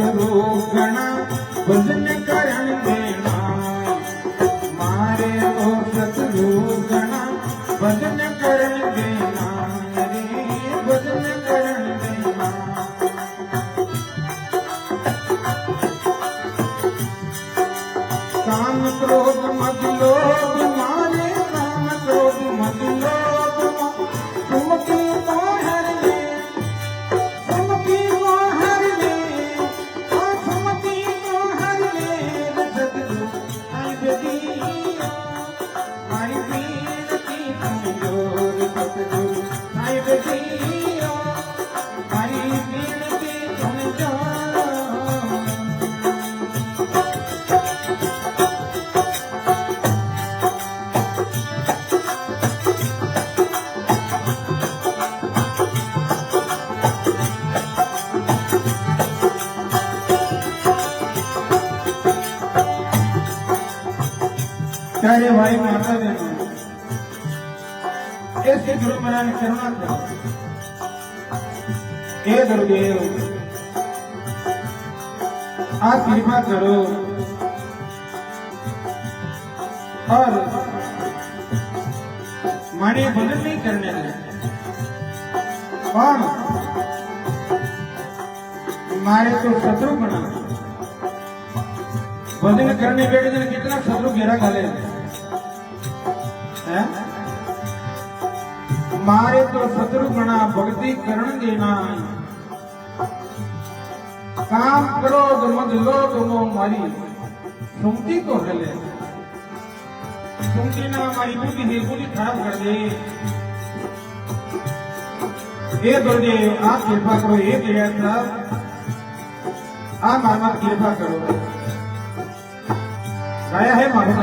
सतगुरु गणा भजन करण देना मारे तो सतगुरु गणा भजन करण देना रे भजन करण देना। काम क्रोध मत लोभ मारे काम क्रोध मत लोभ सुमति को हर ले सुमति को हर ले सुमति को हर ले सतगुरु आई बेदिया मारी बीनती कमजोर सतगुरु आई बेदिया मारी बीनती कमजोर। प्यारे भाई माता बहनों, ऐसे गुरु महाराज करुणा करो, हे गुरुदेव आप कृपा करो और माने भजन नहीं करने लगे और मारे तो शत्रु बना भजन करने बैठे दिन कितना शत्रु घेरा खा ले मारे तो शत्रु गणा भक्ति करण देना काम क्रोध मद लोभ मोह मारी सुमति को हले सुमति ना हमारी बुद्धि निर्बुद्धि खराब कर दे। हे गुरुदेव आप कृपा करो, हे दया साहब आप मामा कृपा करो। गाया है माधव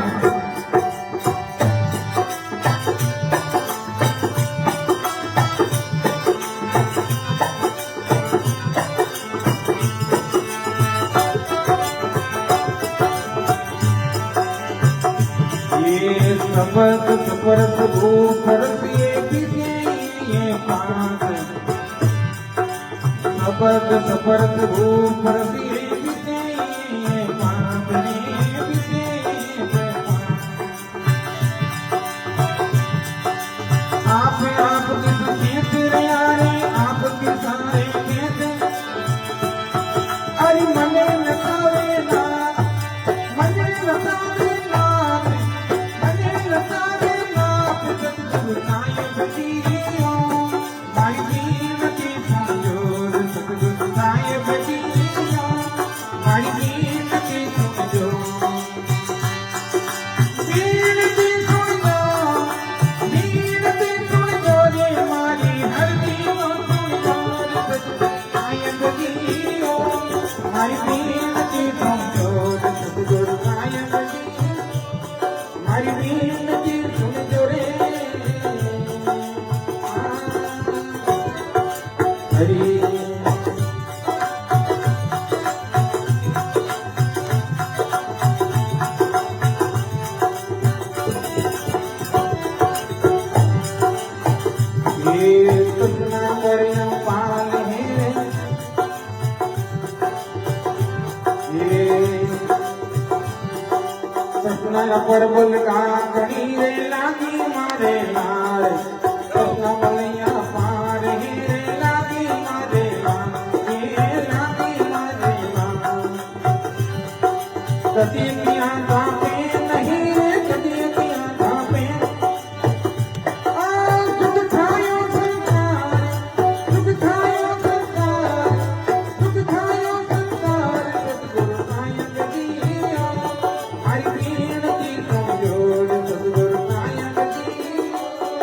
सबद सपरत भूखरत ये पांच सबद सपरत भूखरत ये पांच आप आपके खेत रे आपके सारे खेत अरे मने नसावे ना मने नसावे ना मने नसावे ना सतगुरु साईं बजियो माई बीनती समझोर सतगुरु साईं बजियो माई बीनती समझोर बीनती समझो बीनती समझो रे मारी हर दीनों समझोर सतगुरु साईं बजियो माई बीनती समझोर सतगुरु साईं बजियो मारी बीनती समझो रे हरि कृष्ण करिया पाल हे कृष्ण पर बोल का कड़ी रे लागी मारे लाल कृष्ण बलिया पार हे लागी मारे लाल लागी मारे लाल कति किया धापे नहीं रे कति किया धापे दुख खायो संसार दुख खायो संसार दुख खायो संसार सतगुरु साईं बजियो मारी बीनती समझोर सतगुरु साईं बजियो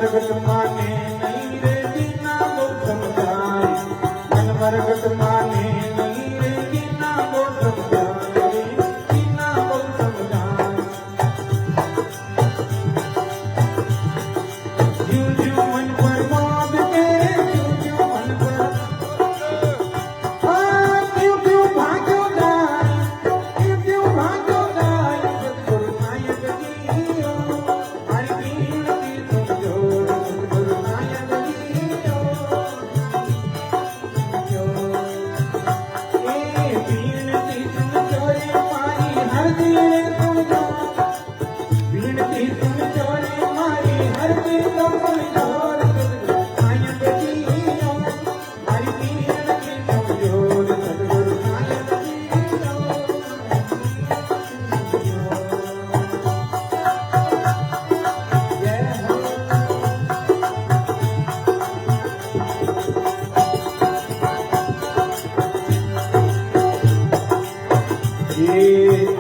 मरगट माने नहीं रे दीना बोल समझाए, मन मरगट माने नहीं रे दीना बोल समझाए, दीना बोल समझाए। ज्यों ज्यों मन पर मौज तेरे, ज्यों ज्यों मन पर क्यों क्यों भाग्यो जाए, क्यों क्यों भाग्यो जाए, सतगुरु नायक जियो हरि बीन की समझो, सतगुरु नायक जियो ए बीन की समझो रे मारी हर दिल समझो, बीन की समझो रे मारी हर दिल समझो, सतगुरु नायक जियो हरि बीन की समझो, सतगुरु नायक जियो। जय हो। ये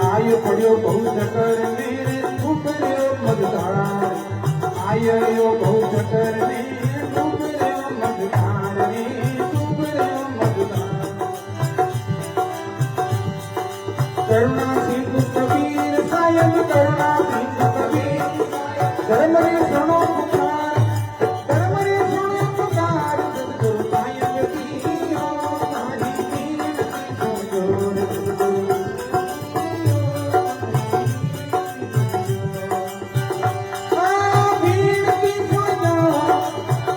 आयो पड़ियो बहु चकर मेरे डूबरियो मझधार, आयो बहु चकर मेरे डूबरियो मझधार रे, डूबरियो मझधार। करुणा सिंधु कबीर सायब, करुणा सिंधु कबीर धर्म रे सुनो पुकार, धर्म रे सुनो पुकार, सतगुरु नायक जियो हरि बीन की समझो, सतगुरु बीन की समझो,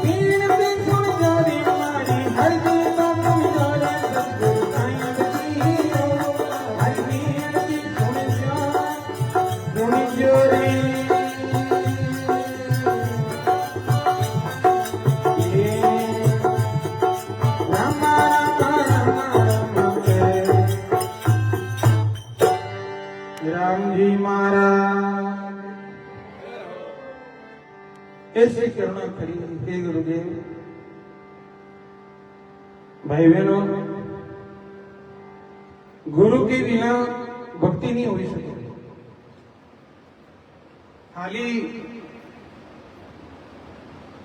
बीन की समझो रे मारी हर दिल समझो रे, सतगुरु नायक जियो हरि बीन की समझो, समझो रे। रामा रामा रामा जय राम जी महाराज। ऐसी करुणा करी हे गुरुदेव। भाई बहनों, गुरु के बिना भक्ति नहीं हो सकती। खाली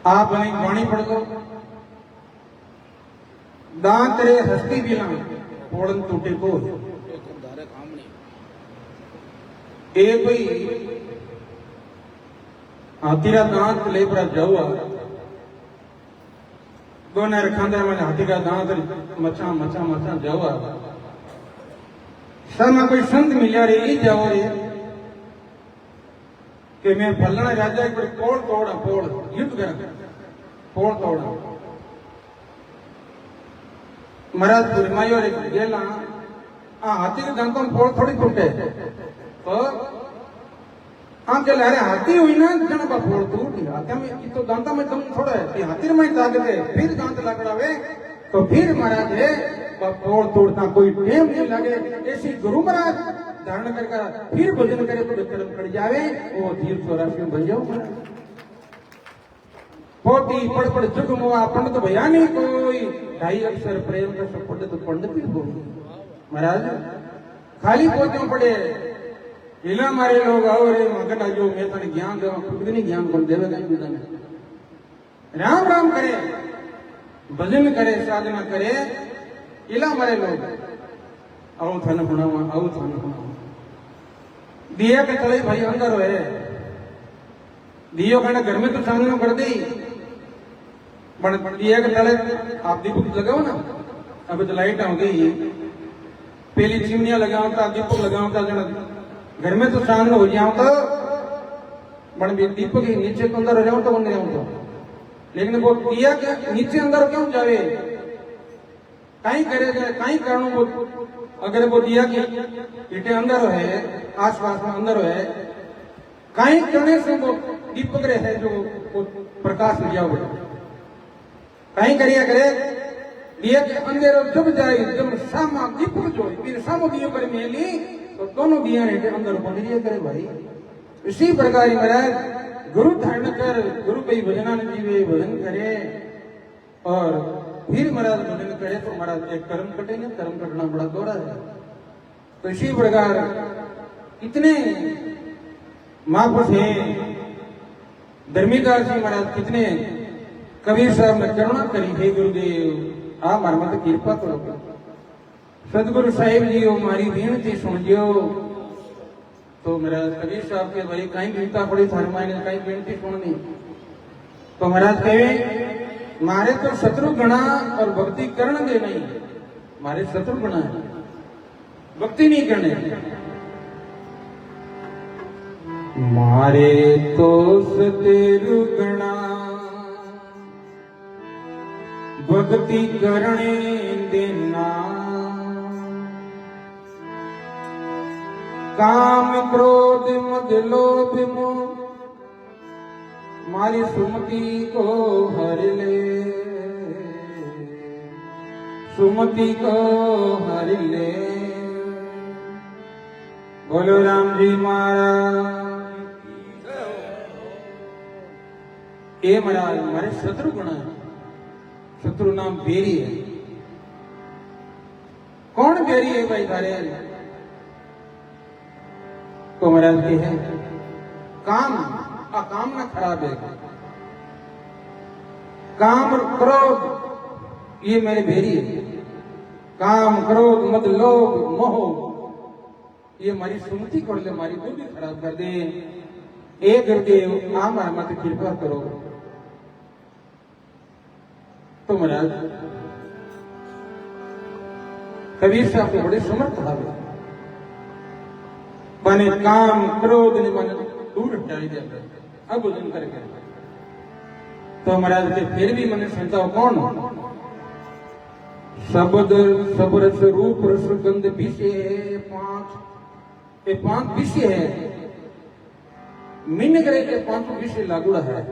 आप एक वाणी पढ़ दो, दांत रे हस्ती बिना पोड़न टूटे को एक भाई हाथी का दांत ले पर जाऊआ दोने रखांदे में हाथी का दांत मचा मचा मचा जाऊआ सर कोई संत मिलिया रे ही जाओ रे कि मैं फलना राजा एक पोड़ तोड़ा पोड़ युद्ध कर पोड़ तोड़ा महाराज पुरमायो रे गेला हाथी के दांतों में पोड़ थोड़ी टूटे तो हाँ चल अरे हाथी हुई ना जन का फोड़ टूट हाथी में तो दांता में दम थोड़ा है हाथी में ताकत है फिर दांत लगड़ावे तो फिर महाराज है फोड़ तोड़ता कोई टेम नहीं लगे ऐसी गुरु महाराज धारण कर फिर भजन करे तो कर्म कर जावे वो तीर चौरासी में बन जाओ पोटी पड़ पड़ जुग मुआ पंडित भैया नहीं कोई ढाई अक्षर प्रेम का सब पंडित पंडित भी बोल महाराज खाली पोते पड़े इला मारे लोग आओ रे मगन आजो मैं तने ज्ञान देवा खुद नहीं ज्ञान कौन देवे कहीं भी राम राम करे भजन करे साधना करे इला मारे लोग आओ थाने बनावा आओ थाने बनावा दिया के तले भाई अंदर है दियो कहना घर में तो साधना कर दी बड़ दिया के तले आप दीपक लगाओ ना अब तो लाइट आ गई पहली चिमनियां लगाओ था दीपक लगाओ था जना घर में तो शांत हो जाओ तो बड़ दीपक के नीचे तो अंदर हो जाओ तो बन जाओ तो लेकिन वो दिया के नीचे अंदर क्यों जावे कहीं करे कहीं कारण वो अगर वो दिया की इटे अंदर है आसपास में अंदर है कहीं करने से वो दीपक रहे है जो वो प्रकाश लिया हुआ कहीं करिए करे दिया के अंधेरो जब जाए जब सामा दीपक जो फिर सामो दियो कर मेली तो दोनों दिया ने अंदर बन लिया करे भाई इसी प्रकार महाराज गुरु धारण कर गुरु पे भजना जीवे भजन करे और फिर महाराज भजन करे तो महाराज एक कर्म कटे ना कर्म कटना बड़ा दौरा है तो इसी प्रकार इतने महापुरुष हैं धर्मीदास जी महाराज कितने कबीर साहब ने करुणा करी, हे गुरुदेव आप मार मत कृपा करो, सदगुरु साहिब जी मारी विनती सुन जो। तो महाराज कबीर साहब के भाई कहीं विनता पड़ी थारे मायने कहीं विनती सुननी। तो महाराज कहे मारे तो शत्रु गणा और भक्ति करण दे नहीं, मारे शत्रु गणा है भक्ति नहीं करने। मारे तो शत्रु गणा भक्ति करने देना, काम क्रोध मद लोभ मोह मारी सुमति को हर ले, सुमति को हर ले। बोलो राम जी महाराज। ये महाराज हमारे शत्रु गुण है, शत्रु नाम बेरी है। कौन बेरी है भाई थारे? तो महाराज के है काम, काम ना खराब है, काम क्रोध ये मेरे बेरी है। काम क्रोध मद लोभ मोह ये हमारी सुमति कर ले, हमारी बुद्धि खराब कर दे। एक गुरुदेव आप मत कृपा करो। तो महाराज कबीर साहब के बड़े समर्थ भाव बने, काम क्रोध ने मन दूर हटाई दिया अब भोजन करके। तो महाराज के फिर भी मैंने सुनता हो कौन शब्द सब रस रूप रस गंध विषय पांच, ये पांच विषय है। मिन करे के पांच विषय लागूड़ा है,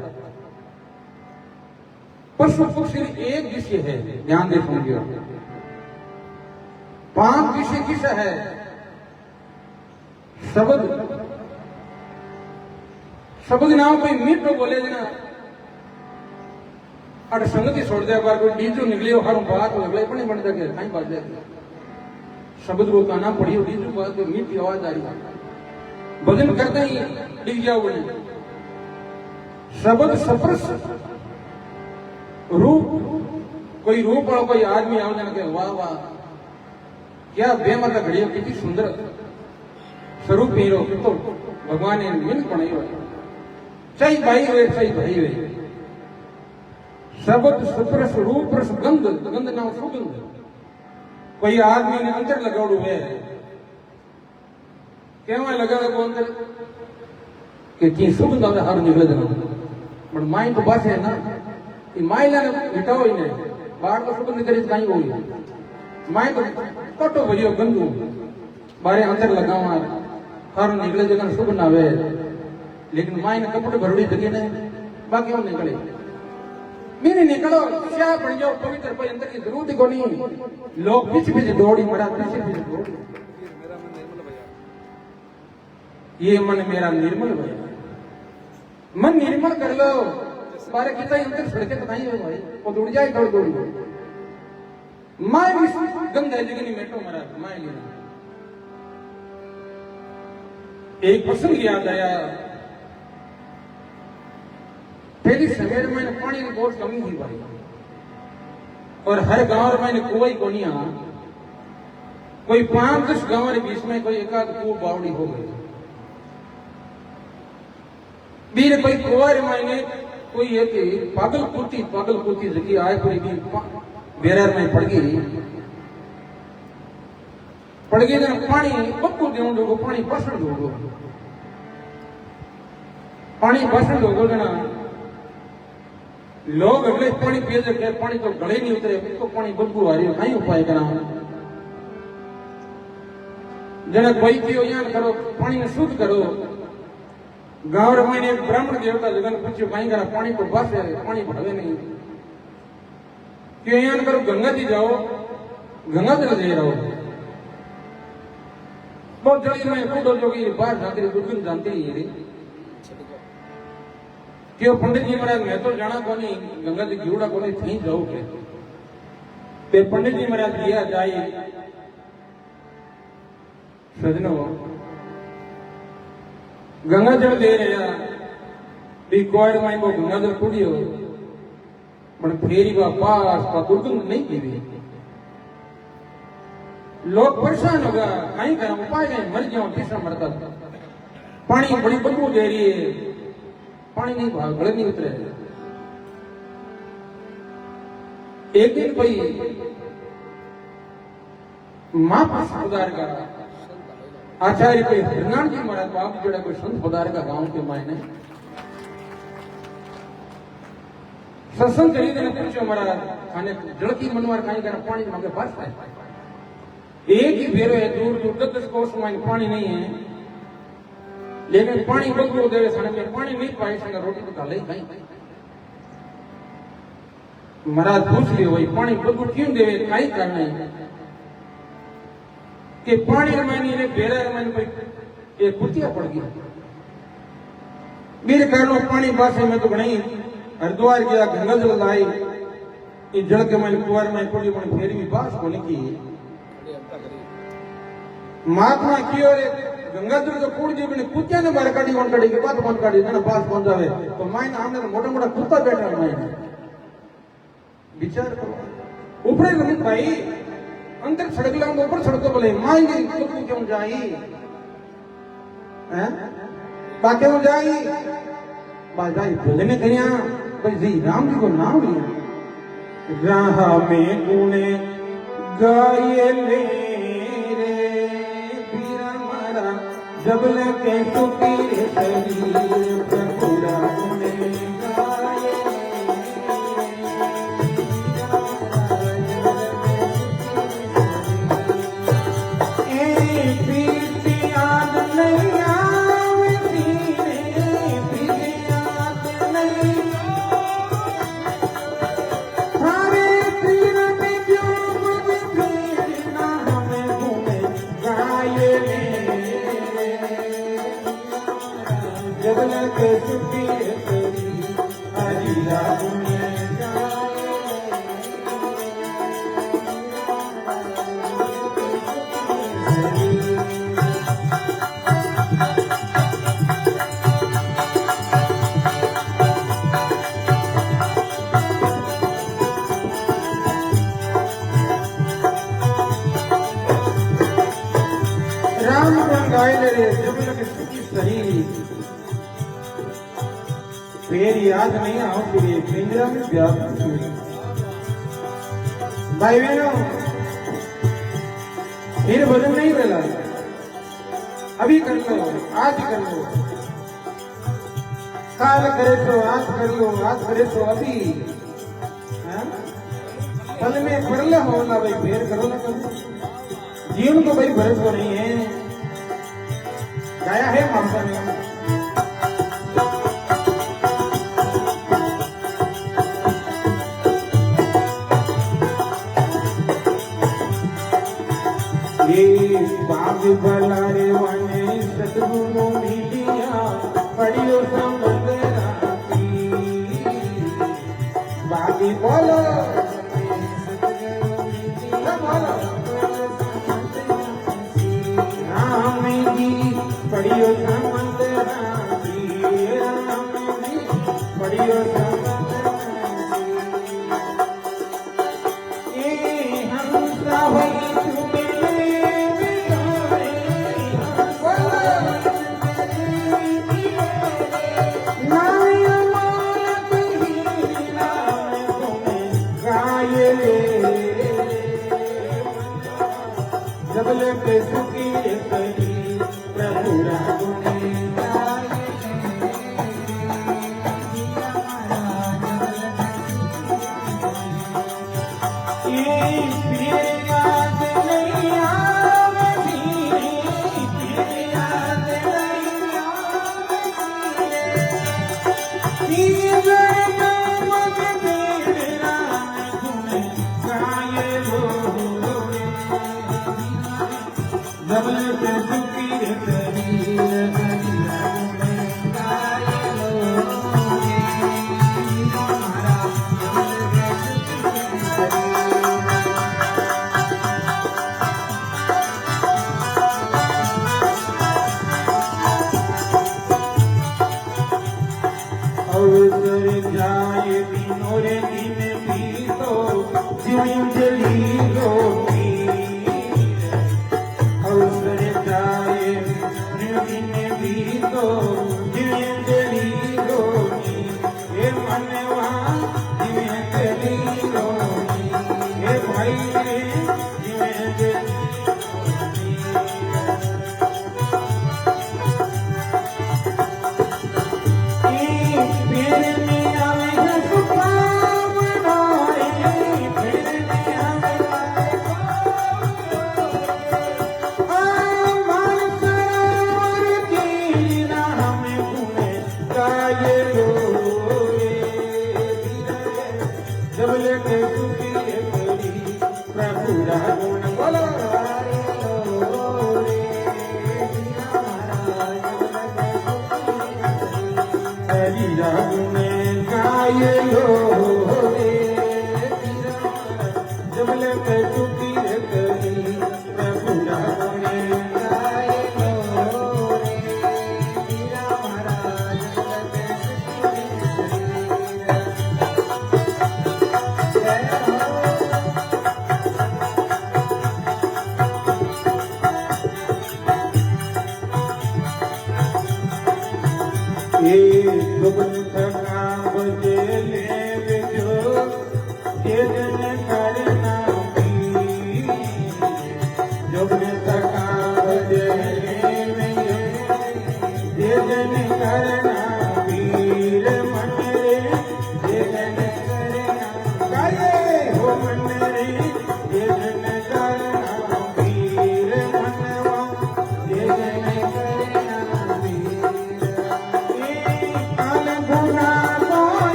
पशु पक्षी एक विषय है। ध्यान दे सुनिए, पांच विषय किस है? शब्द, शब्द नाम कोई मीठो बोले जना अट संगति छोड़ दिया बार कोई डीजो निकले हर बात लगले पण बन सके कहीं बात है। शब्द रो गाना पढ़ियो डीजो बात मीठी आवाज आ रही, भजन करते ही डिग जाओ बोले। शब्द सप्रस रूप, कोई रूप वाला कोई आदमी आओ जना के वाह वाह क्या बेमत घड़ियो कितनी सुंदर स्वरूप हीरो। तो भगवान ने मिल बनाई हुई, सही भाई हुए सही भाई हुए। शब्द सुप्रस रूप रस गंध, गंध नाम सुगंध। कोई आदमी ने अंतर लगाड़ू है, क्या लगा वो अंतर कि की सुगंध आवे हर निकले जना पर माई तो बस है ना, ये माई लाने बिठाओ ही नहीं बाहर तो सुगंध करे कहीं होगी। माई तो कटो भरियो गंदू बारे अंतर लगावा हर निकले जगह सुगंध आवे, लेकिन माई ने कपड़े भरड़ी जगह ने बाकी वो निकले मेरे निकलो क्या बन जाओ पवित्र पर अंदर की जरूरत को नहीं। लोग पीछे पीछे दौड़ी मरा पीछे पीछे दौड़ी, ये मन मेरा निर्मल भया। मन निर्मल कर लो, बारे कितना अंदर सड़के तो नहीं हो भाई, वो दौड़ जाए दौड़ दौड़ माय भी गंध है लेकिन मेटो मरा माय नहीं। एक प्रसंग याद आया, पहली सवेर में पानी की बहुत कमी थी भाई, और हर गांव में कुआं को नहीं आ, कोई 5-10 गांव के बीच में कोई एकाध कुआं बावड़ी हो गई। बीर कोई कुआं मायने कोई ये थी पागल कुत्ती जगी आए पूरी भी बेरार में पड़ गई ना पानी बक्कू देऊं लोगो पानी बसन दोगो, पानी बसन दोगो जना लोग अगले पानी पिए जाके पानी तो गले नहीं उतरे तो पानी बदबू आ रही है, कहीं उपाय करा जना कोई पियो यहाँ करो पानी में शुद्ध करो। गांव में एक ब्राह्मण देवता जगन पूछो कहीं करा पानी तो बस है पानी भरवे नहीं क्यों यहाँ करो गंगा जी जाओ, गंगा जल दे रहो बहुत जल्दी में कूदो जो कि बाहर जाते रहे दुर्गन जानते नहीं है क्यों पंडित जी महाराज मैं तो जाना को नहीं गंगा जी घीवड़ा को नहीं थी जाओ के पंडित जी महाराज दिया जाए सजनो गंगा जल दे रहा बी कोड में वो नजर कुड़ियो पण फेरी बा पास का दुर्गंध नहीं पीवी लोग परेशान हो गया कहीं कर उपाय नहीं मर जाओ तीसरा मरता पानी बड़ी बदबू दे रही है पानी नहीं भाग गले नहीं उतरे एक दिन भाई मां पास पधार का आचार्य कोई हरनान जी महाराज बाप जोड़ा कोई संत पधार का गांव के मायने सत्संग करी ने पूछो महाराज खाने जड़की मनवार खाई कर पानी मांगे पास है एक ही भेरो है दूर दूर 10 कोस में पानी नहीं है लेकिन पानी बदलो देवे साने में पानी नहीं पाए संग रोटी तो ले खाई महाराज पूछ लियो भाई पानी बदलो क्यों देवे काई करना है कि पानी रमानी ने भेरा रमानी कोई एक कुतिया पड़ गई मेरे कहनो पानी बासे में तो नहीं हरिद्वार गया गंगा जल लाई ये जल के मन कुंवर में पड़ी मन फेरी भी बास को निकी महात्मा कियो रे गंगा जल तो कूड़ जी ने कुत्ते ने बाहर काटी वन काटी के बाद मन काटी ना पास पहुंच जावे तो माइन हमने तो मोटा मोटा कुत्ता बैठा है माइन विचार करो ऊपर लगे भाई अंदर सड़क लाऊंगा ऊपर सड़क तो बोले माइन जी तो क्यों जाई हैं बाके हो जाई बाजाई भजन करिया भाई राम जी को नाम लिया राह में गुणे गाये ले रे पीरा मारा जब लगे सुखी शरीर प्रभुरा गुणे गाये ए पीती याद नहीं फिर याद नहीं आओ फिर पिंजरा में व्याप्त भाई बहनों फिर भजन नहीं मिला अभी कर लो आज कर लो काल करे तो आज कर लो आज करे तो अभी कल में पढ़ ले हो ना भाई फिर करो ना करो जीवन को भाई भरोसा नहीं है गाया है ममता ने बाग बलारे वाने सतगुरु मिलिया पढ़ियो संबंध राखी बागी बोलो राम जी पढ़ियो संबंध राखी राम जी पढ़ियो संबंध राखी हम सावई सुखी करी प्रभुरा गुणे जाए दिनों रे दिन भी तो जीवन जली रोटी अवसर जाए दिन भी तो जीवन जली रोटी ये मनवा जीवन जली रोटी ये भाई जीवन जली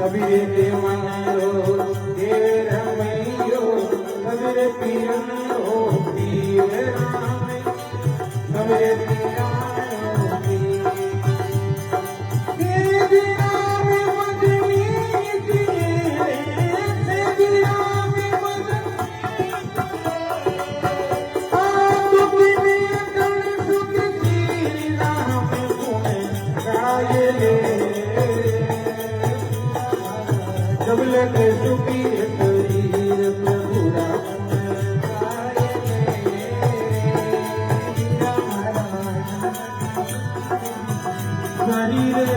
सबरे देवारो देव रमैयो सबरे पीरन हो पीर राम सबरे पीरानो देव राम मदनी दिए देव राम मदनी आप किने तन सुख की राम गुण गाए ले जब लगे सुखी शरीर प्रभु राम शरीर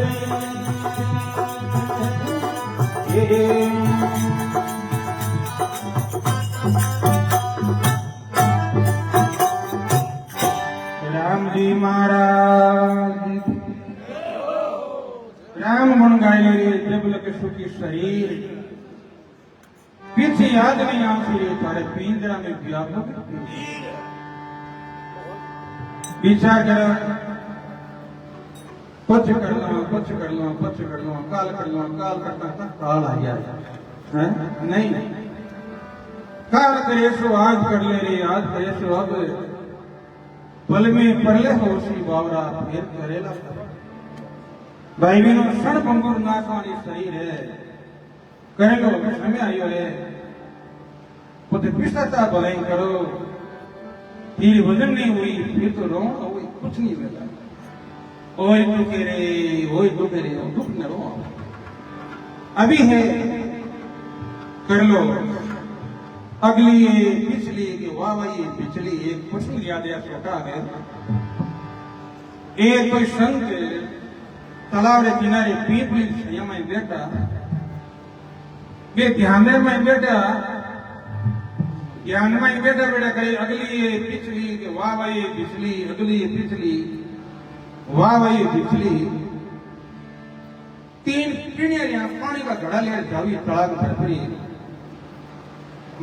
राम जी महाराज राम गुण गाए जब लगे सुखी शरीर पीछे याद नहीं आंसू तारे पिंजरा में व्यापक विचार कर कुछ कर लो कुछ कर लो कुछ कर लो काल कर लो काल करता था काल आ गया नहीं काल करे सो आज कर ले रे आज करे सो अब पल में पड़ले हो सी बावरा फिर करेला भाई बहनों क्षण भंगुर नाशवानी शरीर है करे लो समय आयो है पुत्र पिछता भलाई करो फिर वजन नहीं हुई फिर तो रो कुछ नहीं मिला ओए दुखे रे दुख न रो अभी है कर लो अगली पिछली के वाह ये पिछली एक कुछ नहीं याद या छोटा है एक कोई संत तालाब के किनारे पीपली छाया में बैठा वे ध्यान में बैठा ज्ञान में बैठा बैठा करे अगली पिछली के वाह भाई पिछली अगली पिछली वाह भाई पिछली तीन पीढ़ियां पानी का घड़ा ले जावी तड़ाक भरपरी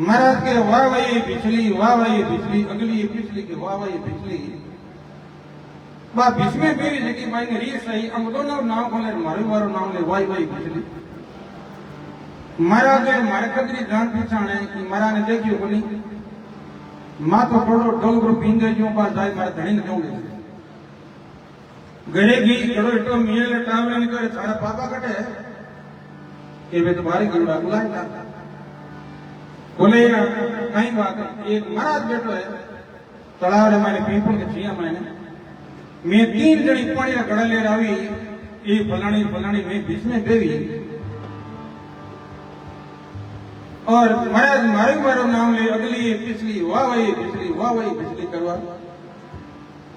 महाराज के वाह वही बिजली वाह वही बिजली अगली पिछली के वाह वही बिजली बा बीच में भी जेकी भाई ने रीस सही हम दोनों नाम खोले मारो नाम ले वाई वाई बिजली महाराज मारे कदरी जान पहचान है कि महाराज ने देखियो बोली मां तो थोड़ो डोलरो पींदे जो पास जाए मारे धणी ने जाऊंगे गड़ेगी गड़ो इतो मियल टावले ने करे सारा पापा कटे ये वे तुम्हारी गरुड़ा बुलाएगा बोले कहीं बात एक महाराज बैठो है तलाव रे माने पीपल के छिया माने मैं तीन जनी पानी का गड़ा ले आवी ये फलानी फलानी मैं बीच में देवी और महाराज मारो नाम ले अगली पिछली वाह वही पिछली करवा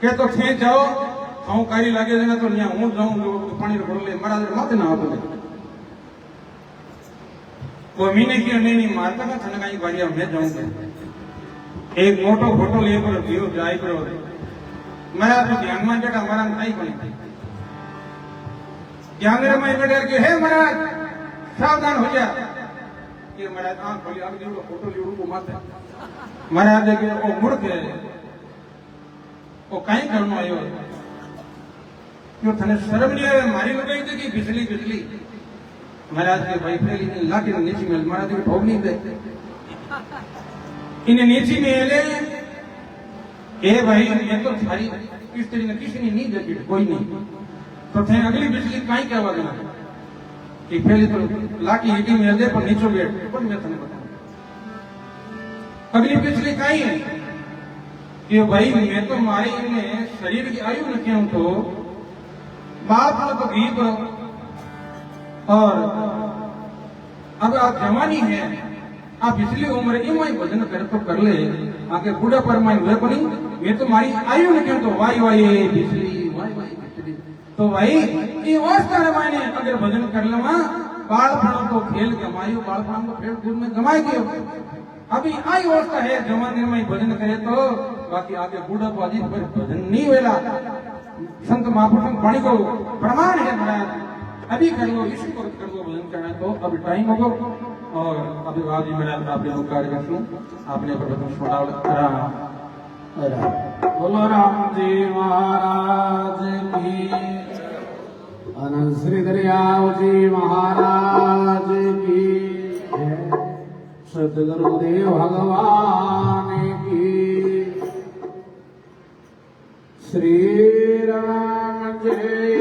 के तो थे जाओ हूं कारी लागे ना तो न्या हूं जाऊं जो पानी रो ले महाराज माथे ना आपले वो मीने की नहीं मारता का थनगाई बारिया मैं जाऊंगा एक मोटो फोटो ले पर दियो जाय पर महाराज ध्यान में जटा महाराज नहीं कोनी ध्यान में बैठ के हे महाराज सावधान हो जा कि महाराज आंख खोली आंख जोड़ो फोटो लियो को माथे महाराज देखे ओ मुड़ के ओ काई करनो आयो क्यों थने शर्म नहीं आवे मारी लगाई थी कि बिजली महाराज के भाई फैली लाठी ने नीचे में महाराज के ठोक नहीं दे इन्हें नीचे में ले ए भाई ये तो सारी इस तरीके किसी ने नहीं देखी कोई नहीं तो थे अगली बिजली काई क्या हुआ देना कि फैली तो लाठी ईटी में दे पर नीचे बैठ पर मैं तने बता अगली बिजली काई है कि भाई मैं तो मारे इन्हें शरीर की आयु न क्यों तो बाप ने तो घी पर और अब आप जवानी है आप पिछली उम्र की माई भजन कर तो कर ले आके बूढ़ा पर माई हुए बनी मैं तो मारी आयु ने क्यों तो वाई बिजली तो भाई ये अवस्था रे माने अगर भजन कर लवा बालपण तो खेल गमायो बालपण को खेल कूद में गमाई दियो अभी आई अवस्था है जवानी में भजन करे तो बाकी आगे बूढ़ा को अजीब भजन नहीं वेला संत महापुरुष पानी को प्रमाण है महाराज अभी कर लो इसी को कर लो भजन करना तो अभी टाइम होगा और अभी बाजी मेरा आपने लोग कार्य कर सुनो आपने प्रवचन सुना बोलो राम जी महाराज की अनंत श्री दरियाव जी महाराज की सतगुरुदेव भगवान की श्री राम जय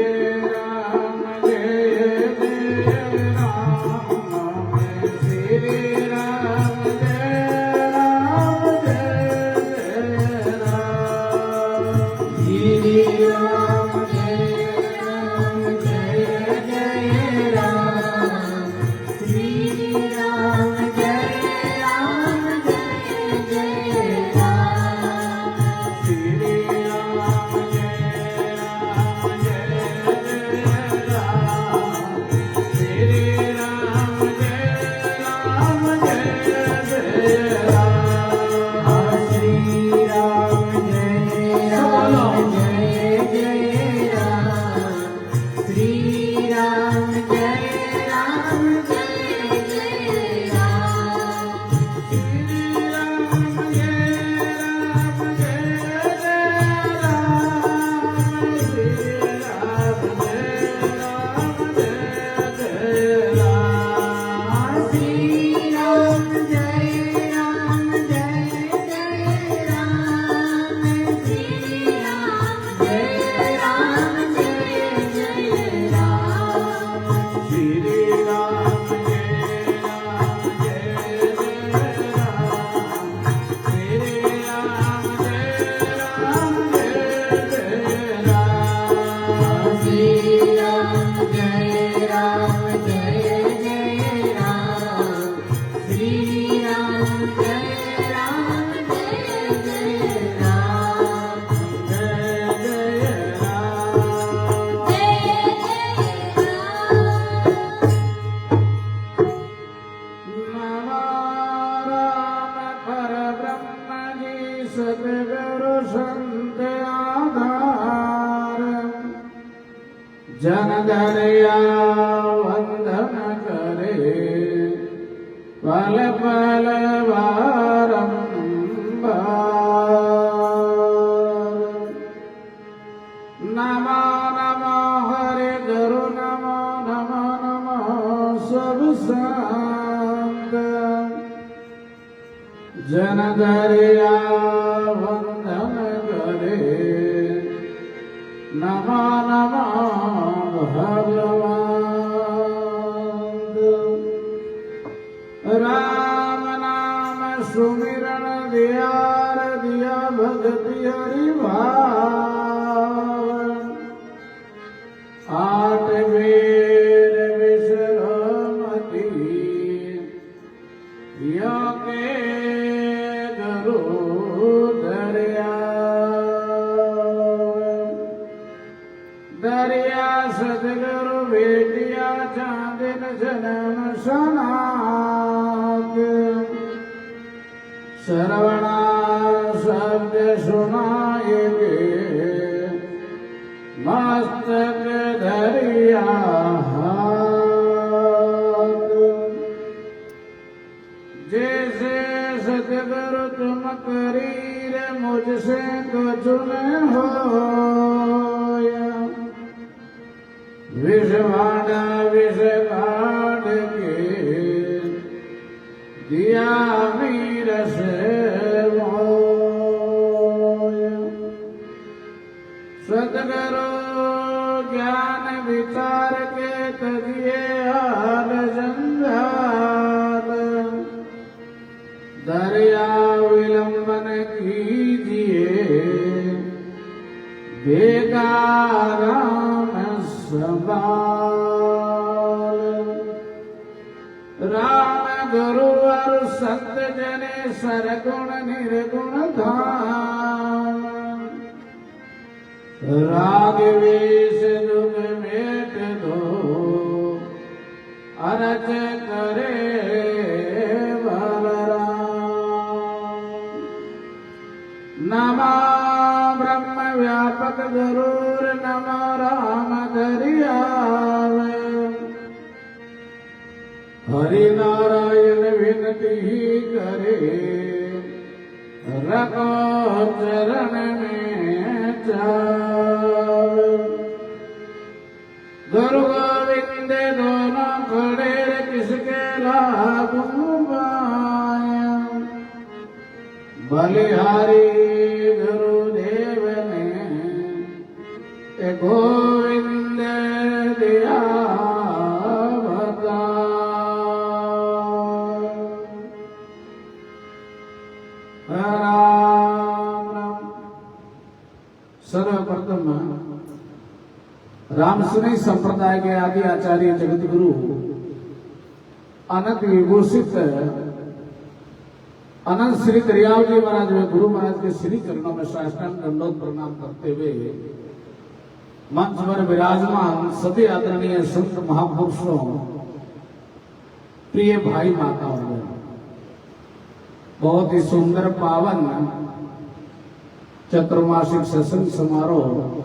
जन दरिया वंदन करे पल पल बारंबार। नमो नमो हरे गुरु नमो नमो नमो सब संग। जन दरिया वंदन करे नमो नमो भगवान। राम नाम सुमिरन दियार दिया भगति हरि भाव। आठ बेर विश्रामति योगे गुरु दरिया। दरिया सदगुरु बेटिया चांदिन जन्म सनाग। श्रवणा शब्द सुनाएंगे मस्तक दरिया हाथ। जैसे सदगुरु तुम करीर मुझसे कुछ न होया। विषवाड़ा विष काट के दिया मीर से मोया। सदगुरु ज्ञान विचार के तजिए हाल जंजाल। दरिया विलंबन कीजिए देगा राम संभाल। राम गुरु और संत जने सरगुण निर्गुण धाम। राग वेश दुख मेट दो अरज करे बलराम। नमो ब्रह्म व्यापक गुरुर नमो राम दरियावे। हरि नारायण विनती करे रखो चरण में जावे। गुरु गोविंद दोनों खड़े किसके लागू पाया। बलिहारी गुरुदेव ने गोविंद दिया बता। राम राम। सर्वप्रथम रामसुनी संप्रदाय के आदि आचार्य जगत गुरु अनंत विभूषित अनंत श्री दरियाव जी महाराज में गुरु महाराज के श्री चरणों में साष्टांग दंडोत प्रणाम करते हुए मंच पर विराजमान सभी आदरणीय संत महापुरुषों, प्रिय भाई माताओं में बहुत ही सुंदर पावन चतुर्मासिक सत्संग समारोह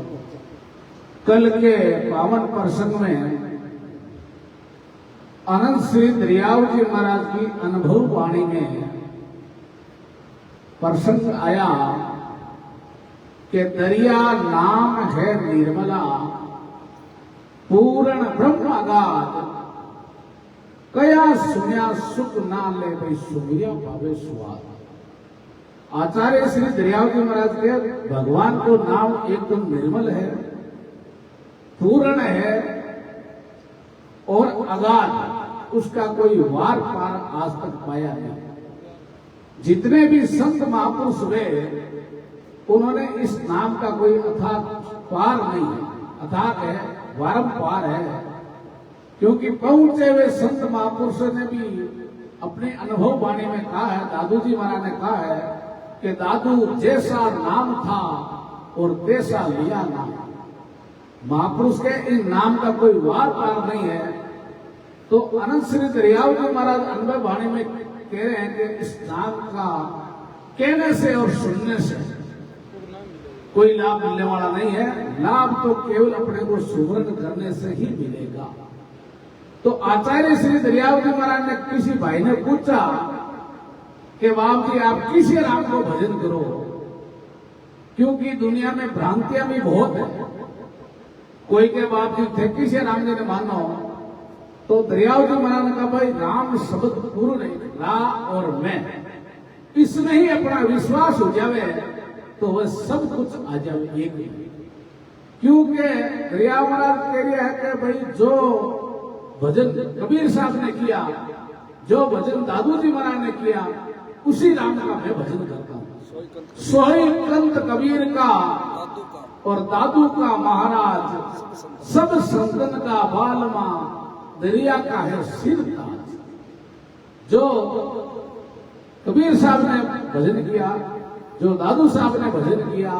कल के पावन प्रसंग में अनंत श्री दरियाव जी महाराज की अनुभव वाणी में प्रसंग आया कि दरिया नाम है निर्मला पूर्ण ब्रह्म अगाध। कया सुनिया सुख ना ले भाई सुमिया पावे स्वाद। आचार्य श्री दरियाव जी महाराज के भगवान को नाम एकदम निर्मल है, पूर्ण है और अगाध, उसका कोई वार पार आज तक पाया नहीं। जितने भी संत महापुरुष हुए उन्होंने इस नाम का कोई अथाह पार नहीं है, अथाह है, वारंपार है। क्योंकि पहुंचे हुए संत महापुरुषों ने भी अपने अनुभव वाणी में कहा है, दादू जी महाराज ने कहा है कि दादू जैसा नाम था और तैसा लिया नाम। महापुरुष के इन नाम का कोई वार पार नहीं है। तो अनंत श्री दरियाव जी महाराज अनुभव वाणी में कह रहे हैं कि इस नाम का कहने से और सुनने से कोई लाभ मिलने वाला नहीं है। लाभ तो केवल अपने को सुमरण करने से ही मिलेगा। तो आचार्य श्री दरियावती महाराज ने किसी भाई ने पूछा कि बाप जी आप किसी राम को भजन करो, क्योंकि दुनिया में भ्रांतियां भी बहुत है। कोई के बाप जी थे किसी राम जी ने मानो, तो दरियावती महाराज ने कहा भाई राम शब्द पूर्ण है, रा और मैं, इसमें ही अपना विश्वास हो जावे तो वह सब कुछ आ जावे एक ही। क्योंकि दरिया महाराज कह रहे हैं कि भाई जो भजन कबीर साहब ने किया, जो भजन दादू जी महाराज ने किया, उसी राम का मैं भजन करता हूँ। सोई कंत कबीर का और दादू का महाराज, सब संतन का बालमा, दरिया का है सिर ताज। जो कबीर साहब ने भजन किया, जो दादू साहब ने भजन किया,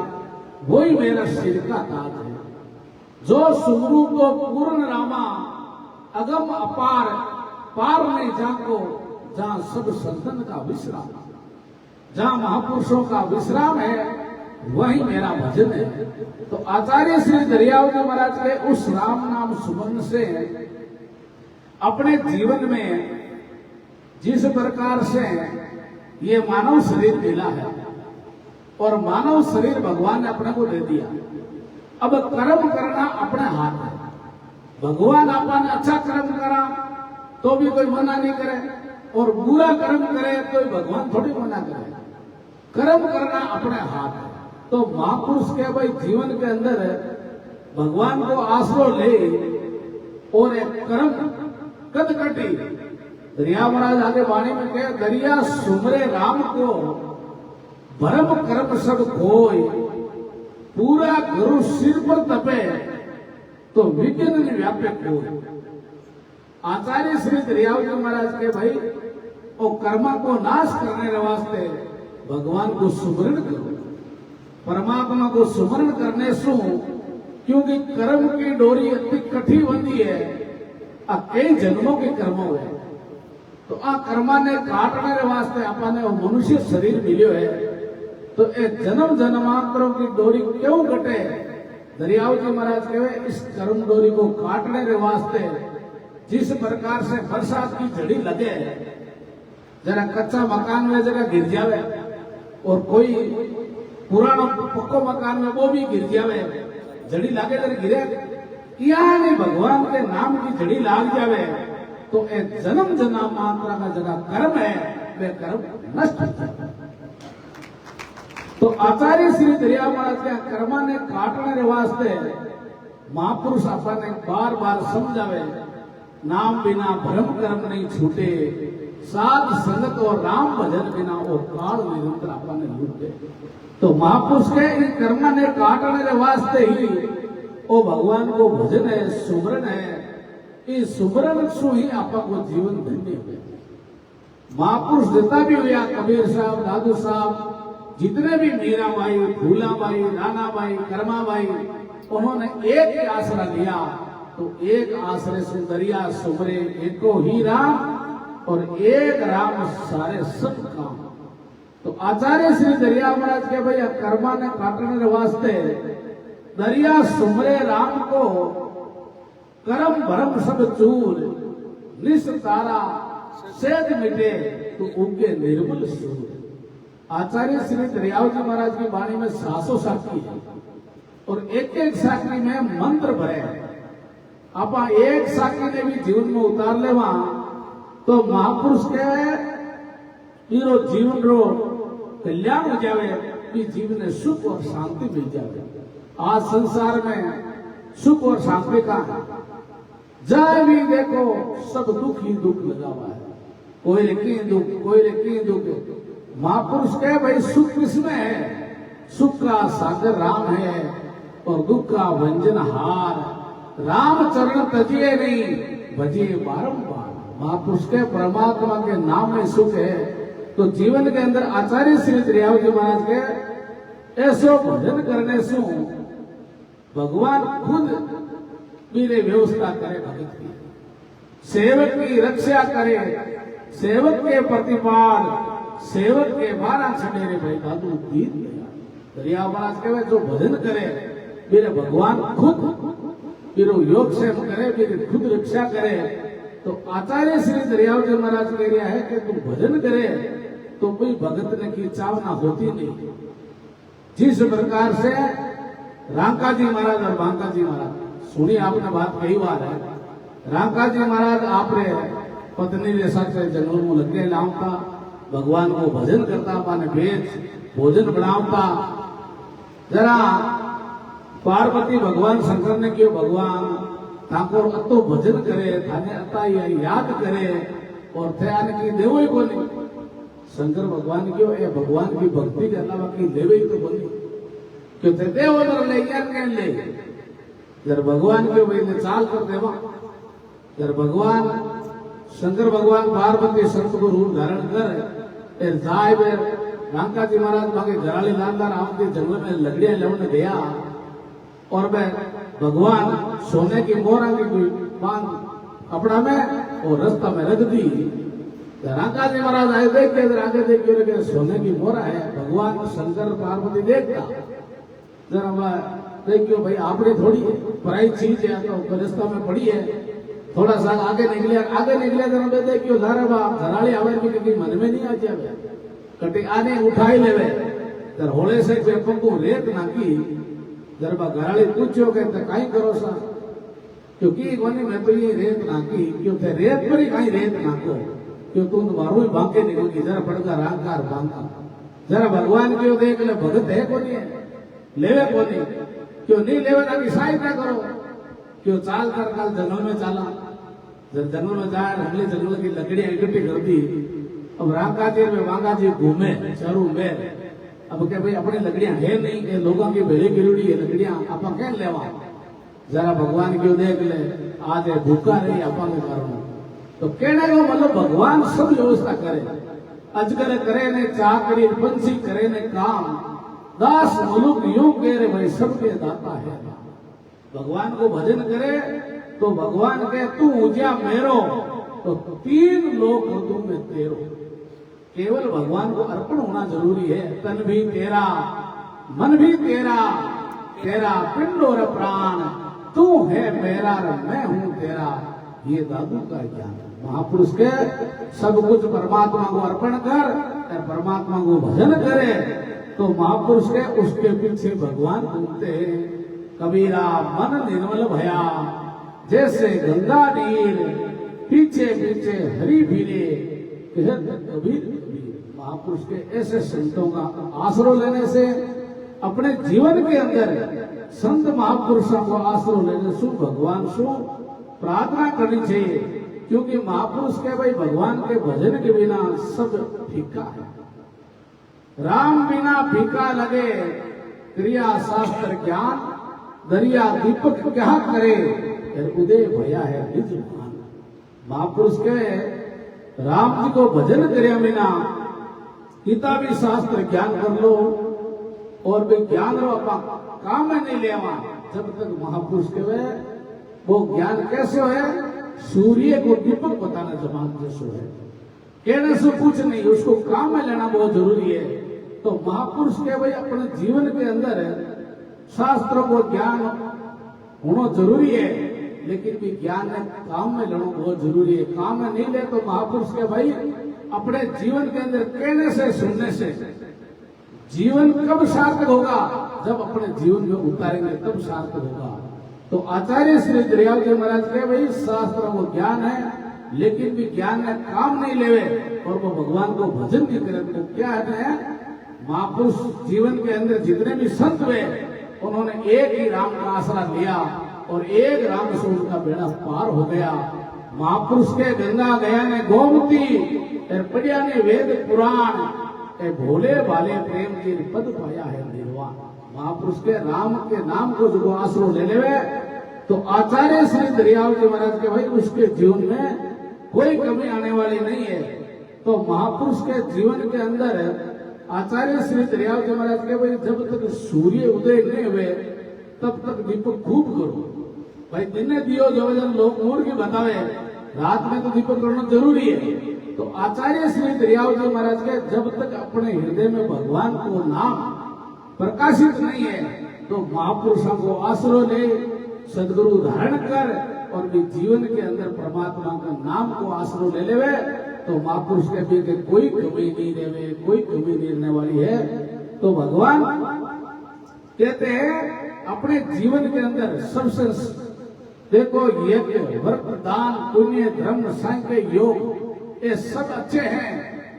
वही मेरा सिर का ताज है। जो सुमरू को पूर्ण रामा, अगम अपार, पार नहीं जाको, जहां सब संतन का विश्राम, जहां महापुरुषों का विश्राम है, वही मेरा भजन है। तो आचार्य श्री दरियावती महाराज के उस राम नाम सुमरण से अपने जीवन में जिस प्रकार से ये मानव शरीर मिला है, और मानव शरीर भगवान ने अपने को दे दिया, अब कर्म करना अपने हाथ है। भगवान अपन अच्छा कर्म करा तो भी कोई मना नहीं करे, और बुरा कर्म करे तो भगवान थोड़ी मना करे। कर्म करना अपने हाथ है। तो महापुरुष के भाई जीवन के अंदर भगवान को आसरो ले और एक कर्म कदकटी। दरिया महाराज आगे वाणी में कहे, दरिया सुमरे राम को, भरम कर्म सब खोय, पूरा गुरु सिर पर तपे, तो विघ्न व्यापक हो। आचार्य श्री दरियावती महाराज के भाई और कर्मा को नाश करने वास्ते भगवान को सुमरण करो, परमात्मा को सुमरण करने सु, क्योंकि कर्म की डोरी इतनी कठी होती है, कई जन्मों के कर्म हुए, तो आ कर्मा ने काटने वास्ते अपने मनुष्य शरीर मिलो है। तो ये जन्म जन्मांतरों की डोरी क्यों कटे? दरियावती महाराज कहे इस कर्म डोरी को काटने के वास्ते जिस प्रकार से बरसात की झड़ी लगे, जरा कच्चा मकान में जरा गिर जावे, और कोई पुराना पक्को मकान में वो भी गिर जावे, झड़ी लागे जरा गिरे, यानी भगवान के नाम की झड़ी लाग जावे, तो एक जन्म जन्मांतर का जरा कर्म है, वे कर्म नष्ट हो जाए। तो आचार्य श्री दरिया महाराज के कर्मा ने काटने के वास्ते महापुरुष अपन बार बार समझावे, नाम बिना भ्रम कर्म नहीं छूटे, साध संगत और राम भजन बिना और काल निरंतर अपन लूटे। तो महापुरुष के इन कर्म ने काटने के वास्ते ही वो भगवान को भजन है, सुमरण है। इस सुमरण सु ही आपा को जीवन धन्य हुए। महापुरुष जितना भी हुआ, कबीर साहब, दादू साहब, जितने भी मीराबाई, फूलाबाई, रानाबाई, कर्माबाई, उन्होंने एक ही आसरा लिया। तो एक आश्रय से दरिया सुमरे एको ही राम, और एक राम सारे सब काम। तो आचार्य श्री दरिया महाराज के भैया कर्मा ने काटने के वास्ते दरिया सुमरे राम को, कर्म भरम सब चूर, निस तारा सेज मिटे, तो उनके निर्मल सूर। आचार्य श्री दरियावती महाराज की वाणी में 700 साखी है, और एक एक साखी में मंत्र भरे। आप एक साखी ने भी जीवन में उतार ले वहां, तो महापुरुष के तीरो जीवन रो कल्याण हो जावे, कि जीवन में सुख और शांति मिल जावे। आज संसार में सुख और शांति का जय भी देखो सब दुख ही दुख लगा हुआ है, कोई लिखी दुख, कोई लिखी दुख। महापुरुष कहे भाई सुख किसमें है? सुख का सागर राम है, और दुख का व्यंजन हार, राम चरण तजिए नहीं, भजिए बारंबार। महापुरुष के परमात्मा के नाम में सुख है। तो जीवन के अंदर आचार्य श्री दरियावती महाराज के ऐसो भजन करने से भगवान खुद मेरे व्यवस्था करे, भगत की सेवक की रक्षा करे, सेवक के प्रतिपाल, सेवक के 12 छड़ेरे भाई दादू दीन दया। दरिया महाराज कहे जो भजन करे मेरे भगवान खुद मेरे योग से करे मेरी खुद रक्षा करे। तो आचार्य श्री दरियावती महाराज कह रहा है कि तू भजन करे तो कोई भगत ने की चावना होती नहीं। जिस प्रकार से रांका जी महाराज और बांका जी महाराज सुनी आपने बात कई बार है। रांका जी महाराज आपने पत्नी के साथ जंगल में लगे लावता भगवान को भजन करता पाने भेज भोजन बनावता। जरा पार्वती भगवान शंकर ने क्यों भगवान ठाकुर अतो भजन करे थाने अता याद करे और थे आने की देवो ही बोली। शंकर भगवान क्यों ये भगवान की भक्ति के अलावा की देवे ही तो बोली क्यों थे देव उधर ले यार ले जर भगवान क्यों भाई ने चाल कर देवा। जर भगवान शंकर भगवान पार्वती संत को रूप धारण कर जाए बेर रांका जी महाराज मांगे घराली लालदार आपके जंगल में लकड़ियां लेने गया और मैं भगवान सोने की मोहरा की कोई बांध कपड़ा में और रास्ता में रख दी। रांका जी महाराज आए देख के आगे देख के सोने की मोहरा है। भगवान शंकर पार्वती देखता जरा देखियो भाई आपने थोड़ी पराई चीज है तो रास्ता में पड़ी है। थोड़ा सा आगे निकले जरा देखियो धारा बा घराली आवे भी कभी मन में नहीं आ जावे कटे आने उठाई लेवे जर होले से पंखू रेत नाखी जरबा घराली पूछो के कई करो सा क्योंकि कोनी मैं तो ये रेत नाखी क्यों थे रेत पर ही कहीं रेत नाखो क्यों तुम मारो ही बांके निकली जरा पड़का रांकार बांका जरा भगवान क्यों देख ले भगत है कोनी लेवे कोनी क्यों नहीं लेवे ना सहायता करो क्यों चाल कर कल जंगल में चाला जब जंगल में जाए अगले जंगल की लकड़ियां इकट्ठी कर दी। अब रांका जी में वांगा जी घूमे चारों में अब क्या भाई अपनी लकड़ियां है नहीं के लोगों की भेड़ी गिरुड़ी है लकड़ियां आप क्या लेवा जरा भगवान क्यों देख ले आज भूखा रही आप कारण तो कहने को मतलब भगवान सब व्यवस्था करे अजगर करे ने चाकरी पंछी करे ने काम दास मुलुक यूं कह रहे भाई सबके दाता है। भगवान को भजन करे तो भगवान के तू ऊंचा मेरो तो 3 लोग तुम में तेरो। केवल भगवान को अर्पण होना जरूरी है। तन भी तेरा मन भी तेरा तेरा पिंड और प्राण तू है मेरा मैं हूं तेरा ये दादू का ज्ञान। महापुरुष के सब कुछ परमात्मा को अर्पण कर और परमात्मा को भजन करे तो महापुरुष के उसके पीछे भगवान घूमते हैं। कबीरा मन निर्मल भया जैसे गंगा नीर पीछे पीछे हरि फिरे कबीर। महापुरुष के ऐसे संतों का आश्रय लेने से अपने जीवन के अंदर संत महापुरुषों को आश्रय लेने से भगवान से प्रार्थना करनी चाहिए क्योंकि महापुरुष के भाई भगवान के भजन के बिना सब फीका है। राम बिना फीका लगे क्रिया शास्त्र ज्ञान दरिया दीपक क्या करे उदय भया है निज मान। महापुरुष के राम जी को भजन करे बिना किताबी शास्त्र ज्ञान कर लो और भी ज्ञान रो काम में नहीं लेवा जब तक महापुरुष के वे वो ज्ञान कैसे है सूर्य को दीपक बताना जमान जैसो है कहने से कुछ नहीं उसको काम में लेना बहुत जरूरी है। तो महापुरुष के भाई अपने जीवन के अंदर शास्त्रों को ज्ञान होना जरूरी है लेकिन भी ज्ञान ने काम में लेना बहुत जरूरी है। काम में नहीं ले तो महापुरुष के भाई अपने जीवन के अंदर कहने से सुनने से जीवन कब सार्थक होगा जब अपने जीवन में उतारेंगे तब सार्थक होगा। तो आचार्य श्री दरियावती महाराज के भाई शास्त्र वो ज्ञान है लेकिन भी ज्ञान में काम नहीं लेवे और वो भगवान को भजन नहीं करे तो क्या है महापुरुष जीवन के अंदर जितने भी संत हुए उन्होंने एक ही राम का आसरा लिया और एक राम से उनका बेड़ा पार हो गया। महापुरुष के गंगा गया ने गोमती पढ़िया ने वेद पुराण भोले भाले प्रेम के पद पाया है निर्वाण। महापुरुष के राम के नाम को जो आसरो ले लेवे तो आचार्य श्री दरियावती महाराज के भाई उसके जीवन में कोई कमी आने वाली नहीं है। तो महापुरुष के जीवन के अंदर आचार्य श्री दरियावती महाराज के भाई जब तक सूर्य उदय नहीं हुए तब तक दीपक खूब करो भाई दिन दियो जो लोग मूर्ख बतावे रात में तो दीपक करना जरूरी है। तो आचार्य श्री दरियावती महाराज के जब तक अपने हृदय में भगवान को नाम प्रकाशित नहीं है तो महापुरुषों को आश्रो ले, सदगुरु धारण कर और भी जीवन के अंदर परमात्मा का नाम को आश्रो ले लेवे तो महापुरुष के भी के कोई कमी नहीं रहेवे, कोई कमी नहीं रहने वाली है। तो भगवान कहते हैं अपने जीवन के अंदर सबसे देखो यज्ञ, व्रत, दान, पुण्य, धर्म, सांख्य, योग ये सब अच्छे हैं,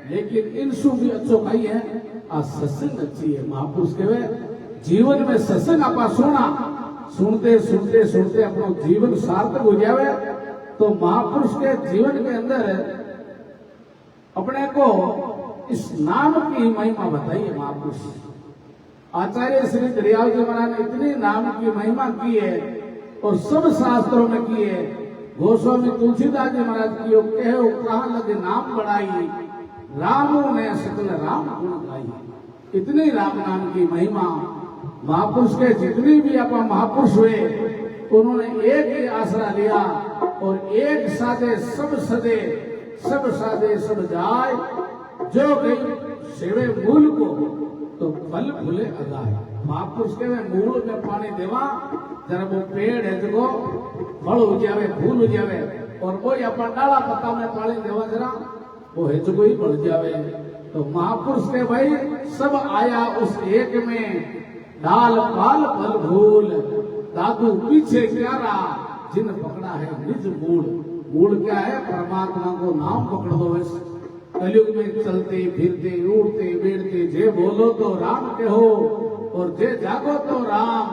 लेकिन इनसु भी अच्छो कही है आ सत्संग अच्छी है। महापुरुष के जीवन में सत्संग आपा सुनते सुनते सुनते अपना जीवन सार्थक हो जावे तो महापुरुष के जीवन के अंदर अपने को इस नाम की महिमा बताइए। महापुरुष आचार्य श्री दरियाव जी महाराज ने इतनी नाम की महिमा की है और सब शास्त्रों में की है। गोस्वामी तुलसीदास जी महाराज की कहो कहा लगे नाम बढ़ाई, रामो ने सकल राम गुण गाई। इतनी राम नाम की महिमा महापुरुष के जितने भी आप महापुरुष हुए उन्होंने एक ही आसरा लिया और एक साधे सब सदे, सब साधे सब जाय, जो गई सेवे मूल को तो फल फूले अगाय। महापुरुष के मूल में पानी देवा जरा वो पेड़ है जो फल हो जावे, फूल हो जावे, और वो अपन डाला पत्ता में पानी देवा जरा वो है जो ही बढ़ जावे। तो महापुरुष के भाई सब आया उस एक में, डाल पाल फल भूल, दादू पीछे क्या रहा, जिन पकड़ा है निज मूल। मूल क्या है? परमात्मा को नाम पकड़ दो। कलयुग में चलते फिरते उड़ते बैठते जे बोलो तो राम कहो और जे जागो तो राम।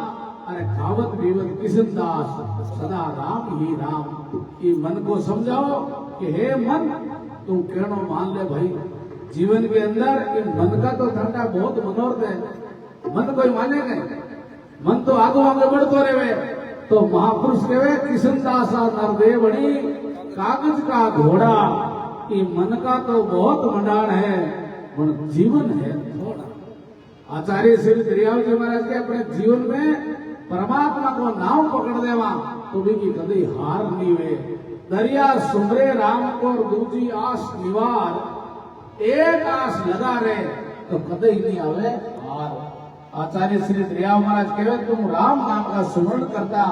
अरे खावत पीवत किशन दास सदा राम ही राम। ये मन को समझाओ कि हे मन तुम कहनो मान ले भाई। जीवन के अंदर मन का तो ठंडा बहुत मनोरथ है, मन कोई मानेगा, मन तो आगो आगे बढ़तो रहे। तो महापुरुष कहे किशनदासा नरदेवणी कागज का घोड़ा। ये मन का तो बहुत मंडाण है पर जीवन है थोड़ा। आचार्य श्री दरियाव जी महाराज के अपने जीवन में परमात्मा को नाम पकड़ देवा तो भी कभी हार नहीं हुए। दरिया सुमरे राम को दूजी आस निवार, एक आस लगा रहे तो कदे ही नहीं आवे हार। आचार्य श्री दरियाव महाराज कहे तुम राम नाम का सुमरण करता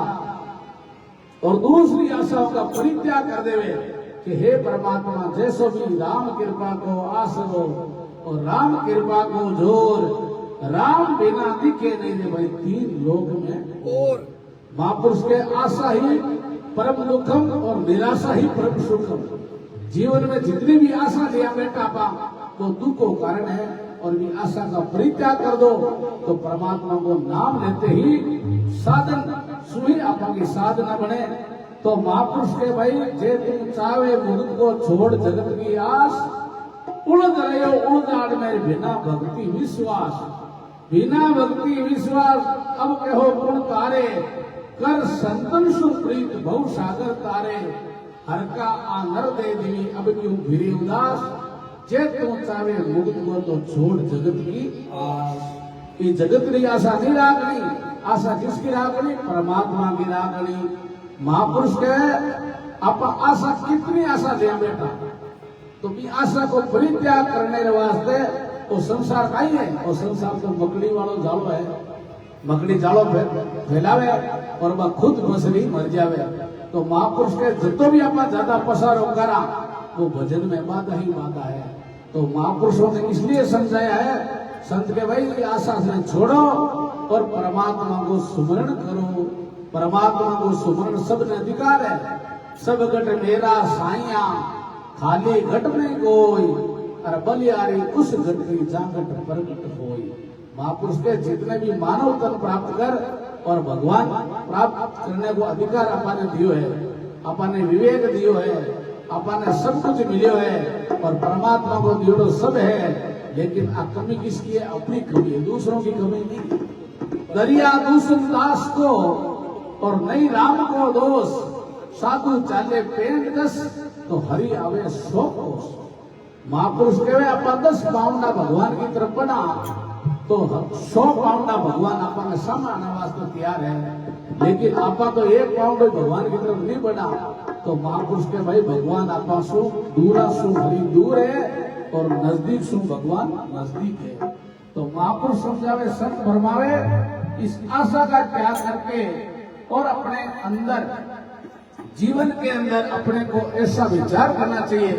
और दूसरी आशाओं का परित्याग कर देवे कि हे परमात्मा जैसो भी राम कृपा को आसरो और राम कृपा को जोर, राम बिना दिखे नहीं दे भाई तीन लोक में। और महापुरुष के आशा ही परम दुखम और निराशा ही परम सुखम। जीवन में जितनी भी आशा लिया बेटा पा वो दुख को कारण है और भी आशा का परित्याग कर दो तो परमात्मा को नाम लेते ही साधन सुही आपा की साधना बने। तो महापुरुष के भाई जे तुम चावे मुर्द को छोड़ जगत की आस, उड़द रहे उड़दाड़ में बिना भक्ति विश्वास। बिना भक्ति विश्वास अब कहो गुण तारे, कर संतन सुप्रीत बहु सागर तारे। हर का आनर दे देवी अब क्यों भिरी उदास, जे तुम चावे मुक्त को तो छोड़ जगत की आस। ये जगत की आशा नहीं रागनी, आशा किसकी रागनी? परमात्मा की रागनी। महापुरुष कहे आप आशा कितनी आशा दे बेटा तो भी आशा को परित्याग करने के वास्ते वो संसार का ही है। और संसार तो मकड़ी वालों जालो है, मकड़ी जालो फैलावे और वह खुद मछली मर जावे। तो महापुरुष के जितो भी आप ज्यादा पसारो करा वो भजन में बाधा ही बाधा है। तो महापुरुषों ने इसलिए समझाया है संत के भाई की आशा से छोड़ो और परमात्मा को सुमरण करो। परमात्मा को सुमरण सब ने अधिकार है। सब घट मेरा साइया खाली घट में कोई, और बलियारी उस घट की जांगट प्रगट होई। महापुरुष के जितने भी मानव तन प्राप्त कर और भगवान प्राप्त करने को अधिकार आपने दियो है, आपने विवेक दियो है, आपने सब कुछ मिलियो है और परमात्मा को दियो सब है। लेकिन आ कमी किसकी है? अपनी कमी है, दूसरों की कमी नहीं। दरिया दूसर दास को और नहीं राम को दोष, साधु चाले पेंट दस तो हरि आवे 100 कोस। महापुरुष कहे आप 10 पाउंडा भगवान की तरफ बना तो 100 पाउंडा भगवान आपने सामने वास्ते तैयार है। लेकिन आपा तो 1 पाउंड भगवान की तरफ नहीं बढ़ा। तो महापुरुष के भाई भगवान आपा सु दूरा सु हरि दूर है और नजदीक सु भगवान नजदीक है। तो महापुरुष समझावे सब फरमावे, इस आशा का त्याग करके और अपने अंदर जीवन के अंदर अपने को ऐसा विचार करना चाहिए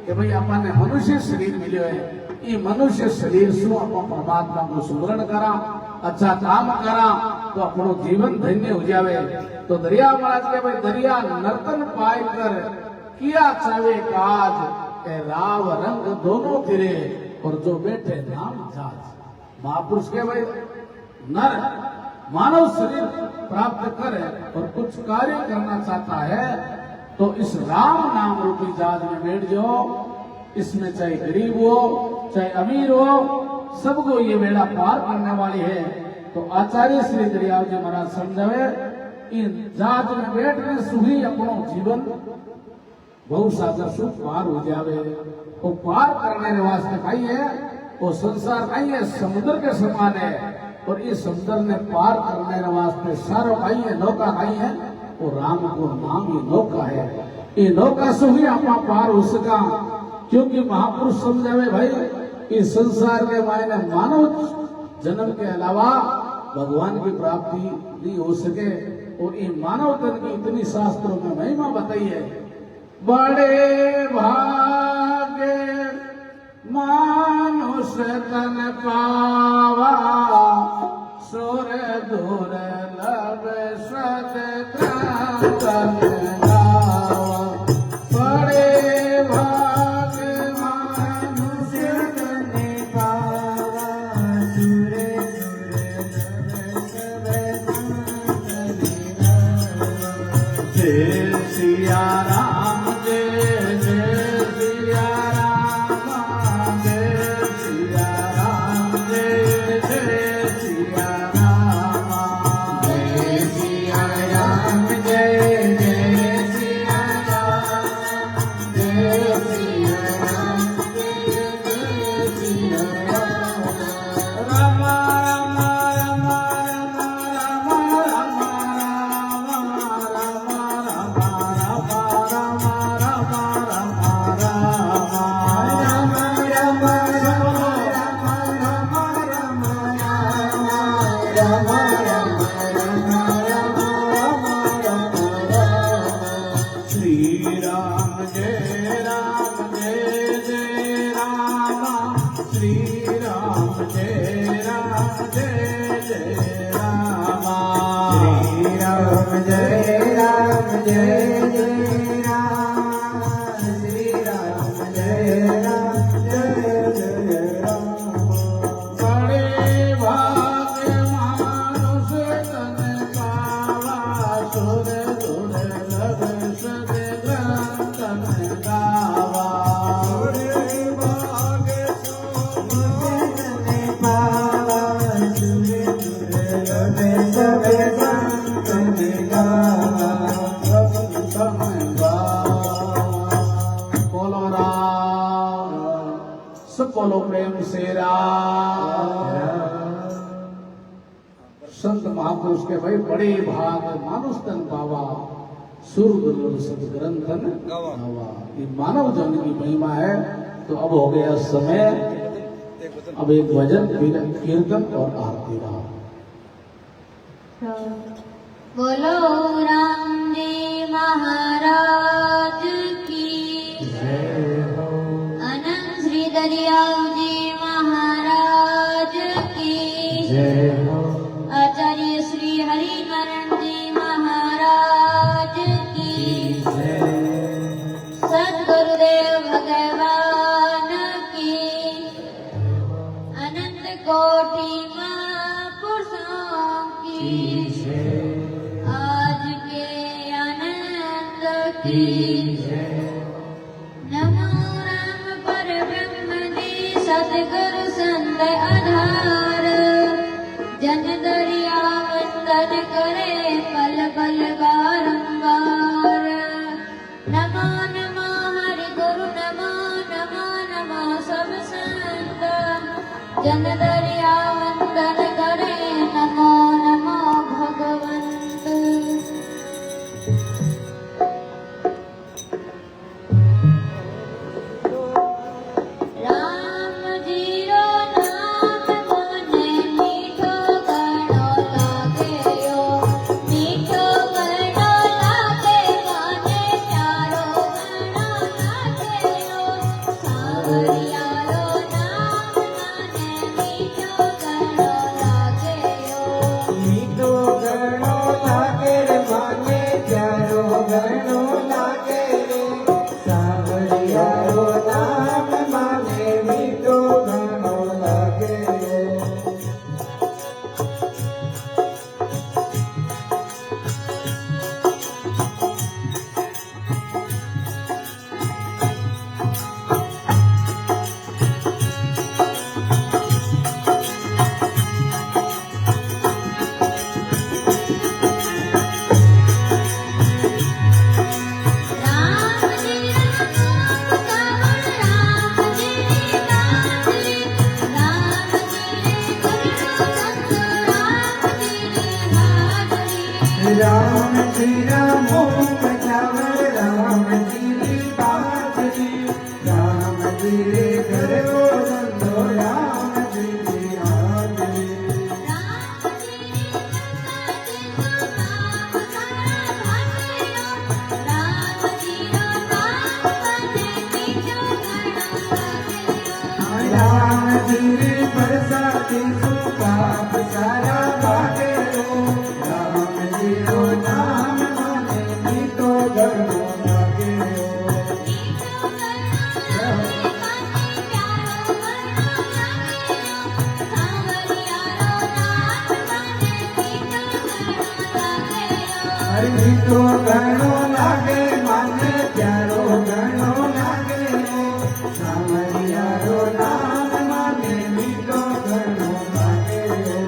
कि भाई अपन ने मनुष्य शरीर मिले है, ये मनुष्य शरीर से अपन परमात्मा को सुमरण करा, अच्छा काम करा तो अपनो जीवन धन्य हो जावे। तो दरिया महाराज के भाई दरिया नर्तन पाए कर किया चावे काज, के राव रंग दोनों फिरे और जो बैठे नाम जाज। महापुरुष के भाई नर मानव शरीर प्राप्त करे और कुछ कार्य करना चाहता है तो इस राम नाम रूपी जहाज में बैठ जाओ। इसमें चाहे गरीब हो चाहे अमीर हो, सबको ये बेड़ा पार करने वाली है। तो आचार्य श्री दरियाव जी महाराज समझावे, इन जहाज में बैठने से ही अपनो जीवन बहुत सागर से पार हो जावे। वो पार करने के वास्ते कही है, वो संसार कही है समुद्र के समान है, और इस समुद्र ने पार करने के वास्ते सारो कही है नौका कही है, वो राम को नाम ही नौका है। ये नौका से ही आप पार हो सका, क्योंकि महापुरुष समझावे भाई इस संसार के मायने मानव जन्म के अलावा भगवान की प्राप्ति नहीं हो सके। और ये मानव तन की इतनी शास्त्रों में महिमा बताई है, बड़े भागे मानुष तन पावा, सुर दूर लब सत तन गावा। बड़े भागे मानुष तन पावा, सुर दूर लब सत तन गावा। जय सिया राम, जय जय सिया राम, जय सिया राम, जय जय सिया राम, जय सिया राम, जय जय सिया राम, जय सिया राम, जय जय सिया राम। राम राम राम राम राम श्री राम जय राम, जय जय राम, श्री राम जय राम, जय जय राम, श्री राम जय राम, जय जय राम, श्री राम जय राम, जय जय राम। बड़े भाग्य मानुष तन पावा, सुर दूर लब सत तन गावा। बड़े भाग्य मानुष तन पावा, सुर दूर लब सत तन गावा। तन गावा। बोलो राम, सब बोलो प्रेम से राम। संत महापुरुष के भाई बड़े भाग मानुष तन पावा, सुर सदग्रंथन गावा। ये मानव जन की महिमा है। तो अब हो गया समय, अब एक भजन कीर्तन और आरती राम। बोलो राम जी महाराज की, अनंत श्री दरियाव जी महाराज की, आचार्य श्री हरिनारायण जी महाराज की, सद्गुरुदेव भगवान की, अनंत कोटि महापुरुषों की, आज के आनंद की। नमो राम परब्रह्म जी, सद्गुरु संत आधार, जन दरिया वंदन करे पल पल बारंबार। नमो नमो हरि गुरु, नमो नमो नमो सब संत, जन दरिया वंदन करे नमो नमो भगवंत। राम जी रामो बचावे राम जी बात जी राम जी रे घर को धंधो राम जी हाजरी राम जी रे बरसाती सुपाप सारा भागे रो राम जी रो नाम माने नी तो धर्मो लागे रो हरि नी तो घणो लागे माने प्यारो घणो लागे रो सामरिया रो नाम माने नी तो घणो लागे रो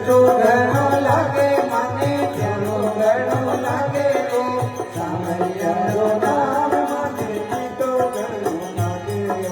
तो घणो लागे माने प्यारो घणो लागे रो सामरिया रो नाम माने तो घणो लागे रो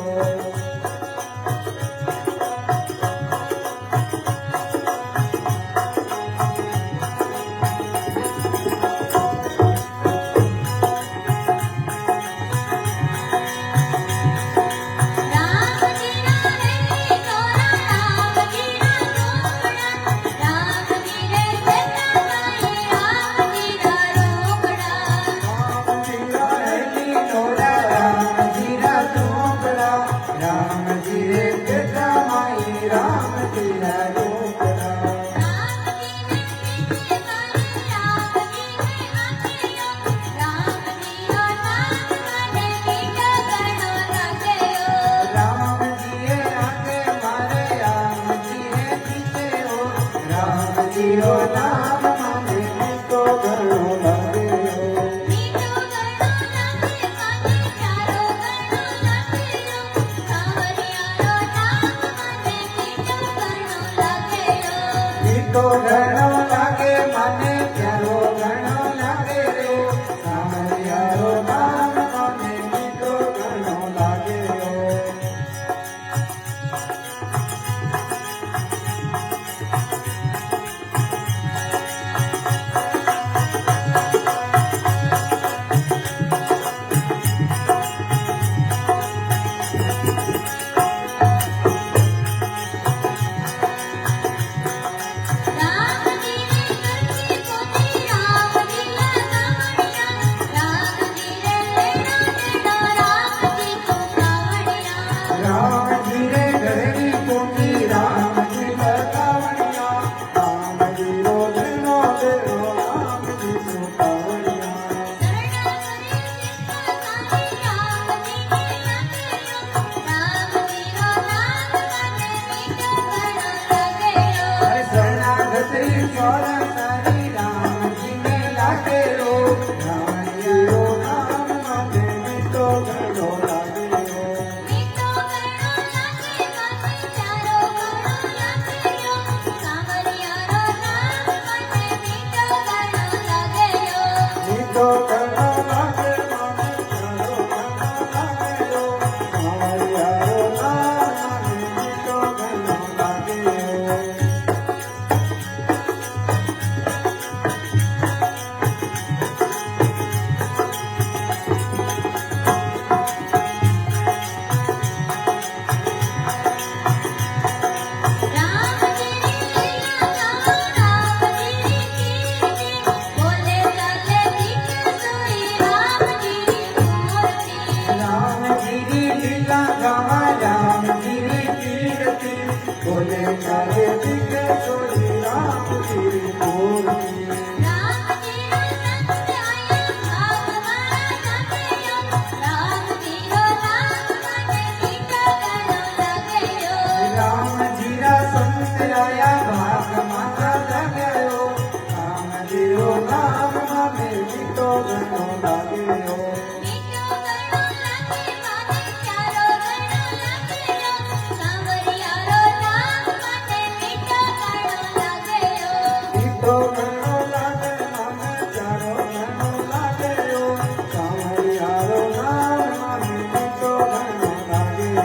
तो घणो लागे माने प्यारो घणो लागे रो सामरिया रो नाम माने तो घणो लागे रो भाग माता जगयो राम जीरो नाम माने मीठो घणो लाग्यो मीठो घणो लागे माने चारो घणो लाग्यो सांवरियारो नाम माने मीठो घणो लाग्यो मीठो घणो लागे माने चारो घणो लाग्यो सांवरियारो नाम माने मीठो घणो लाग्यो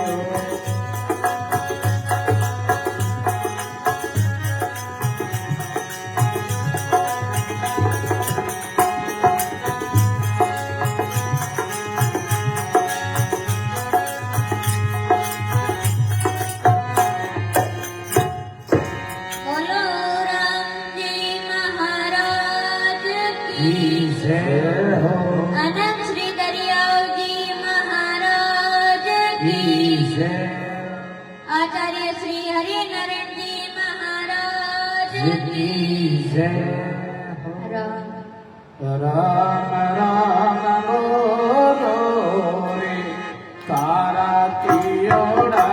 बोलो राम जी महाराज की जय हो अनंत श्री दरियाव जी महाराज की जय आचार्य श्री हरिनारायण जी महाराज की जय राम राम राम बोलो रे तारा तियोड़ा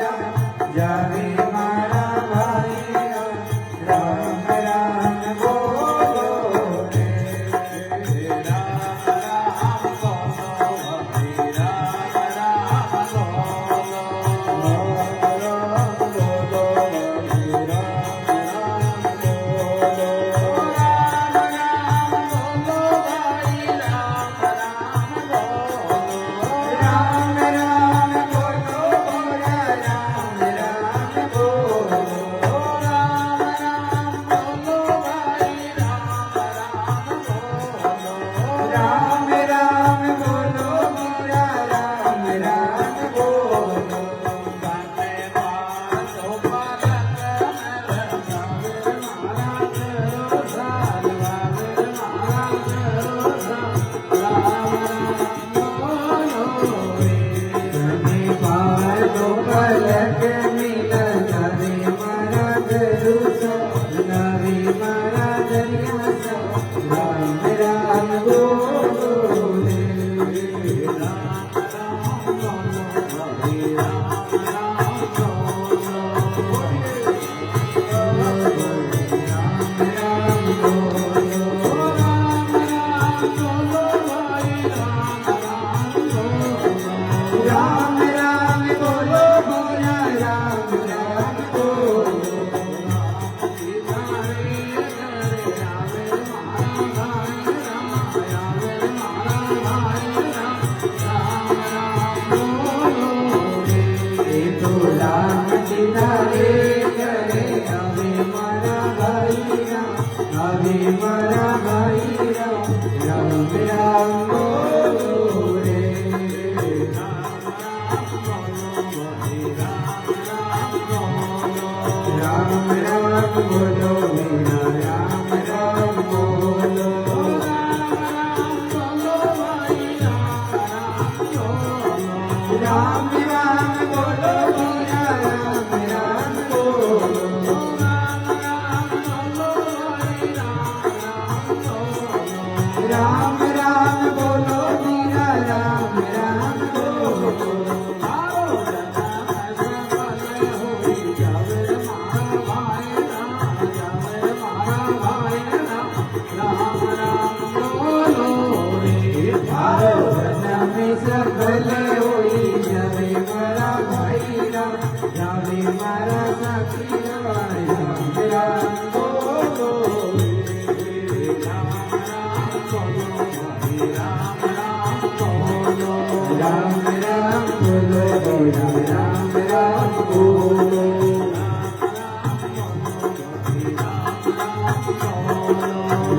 जावे मारा भाई राम राम बोलो रे राम राम बोलो हरि राम राम बोलो राम बोलो हरि राम राम बोलो राम राम बोलो भाई राम राम बोलो राम राम बोलो भोला राम राम बोलो राम राम बोलो भाई राम राम बोलो राम राम बोलो भोला राम राम बोलो गाते बासो पालक महाराज साल महाराज राम राम बोलो रे पार तो पलक मिल नवी महाराज रूसो नवी महाराज रियासो राम राम बोलो रे राम राम बोलो हरि राम राम बोलो राम राम बोलो राम राम बोलो हरि राम राम बोलो राम राम बोलो भोला राम राम बोलो राम सिधारे करे अभी मारा भाई राम अभी मारा भाई राम राम राम बोलो रे राम राम बोलो हरि राम राम बोलो राम राम बोलो मीरा राम राम बोलो राम राम बोलो भाई राम राम बोलो राम राम बोलो मीरा राम राम बोलो राम राम बोलो हरि राम राम बोलो राम राम बोलो मीरा राम राम बोलो आओ राम सबल होई जावे मारा भाई राम जावे मारा भाई राम राम राम बोलो रे आओ राम सबल होई जावे मारा भाई राम जावे मारा साथी राम राम बोलो रे राम राम बोलो हरि राम राम बोलो राम राम बोलो राम राम राम बोलो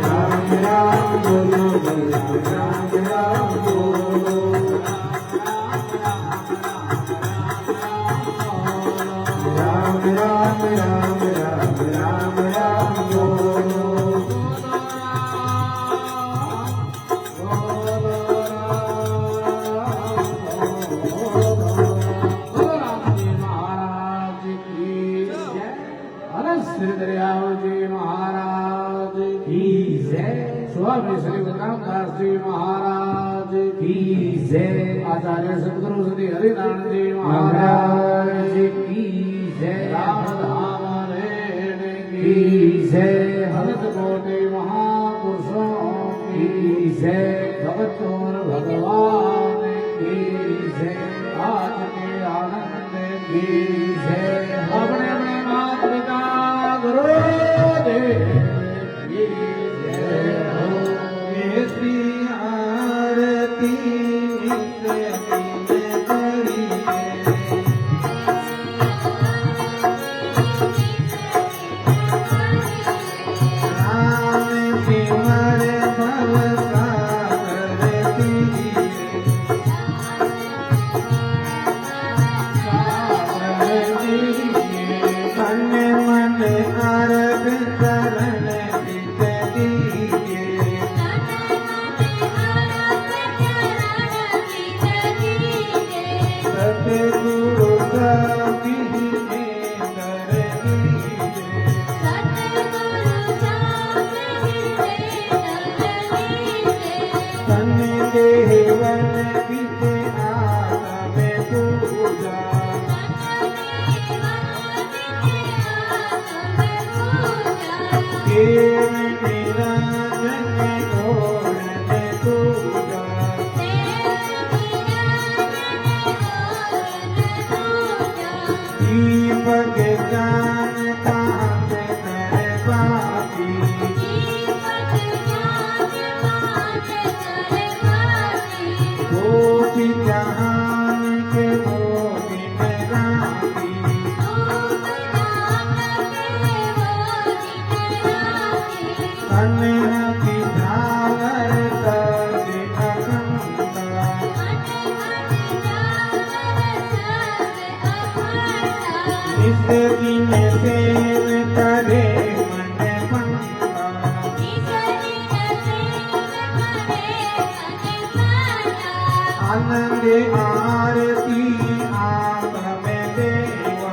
राम राम बोलो राम राम राम बोलो राम राम राम राम राम राम बोलो श्री रामदास जी महाराज की जय। आचार्य सदगुरु श्री हरिनारायण जी महाराज की जय। रामधाम रेण की जय। भरत कोटि महापुरुषों की जय। भगतोर भगवान की जय। आज के आनंद की जय। अपने अपने माता पिता गुरु देव की जय हो। ऐसी आरती नित्य करिए। राम सिमर भव सागर कीजिए। मन मन अर्घ चरण चित दीजिए। सतगुरु कभी दर कीजिए। तन देवन बीते आत्म पूजा। केव निरंजन घोरन पूजा। दीपक ज्ञान कांत कर पाती। कोटि जहान के मोहि में राती। कन्या की झालर कर अखंडा। नित दिन सेव करे मन बंदा। आनंद आरती आप में देवा।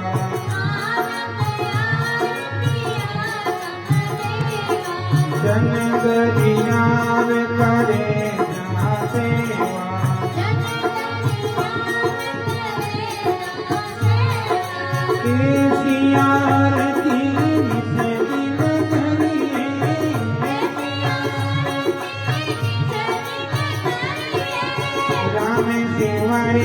जन गरियार करे जहाँ सेवा। ऐसी आरती नित्य दिन करिए। राम सिवाय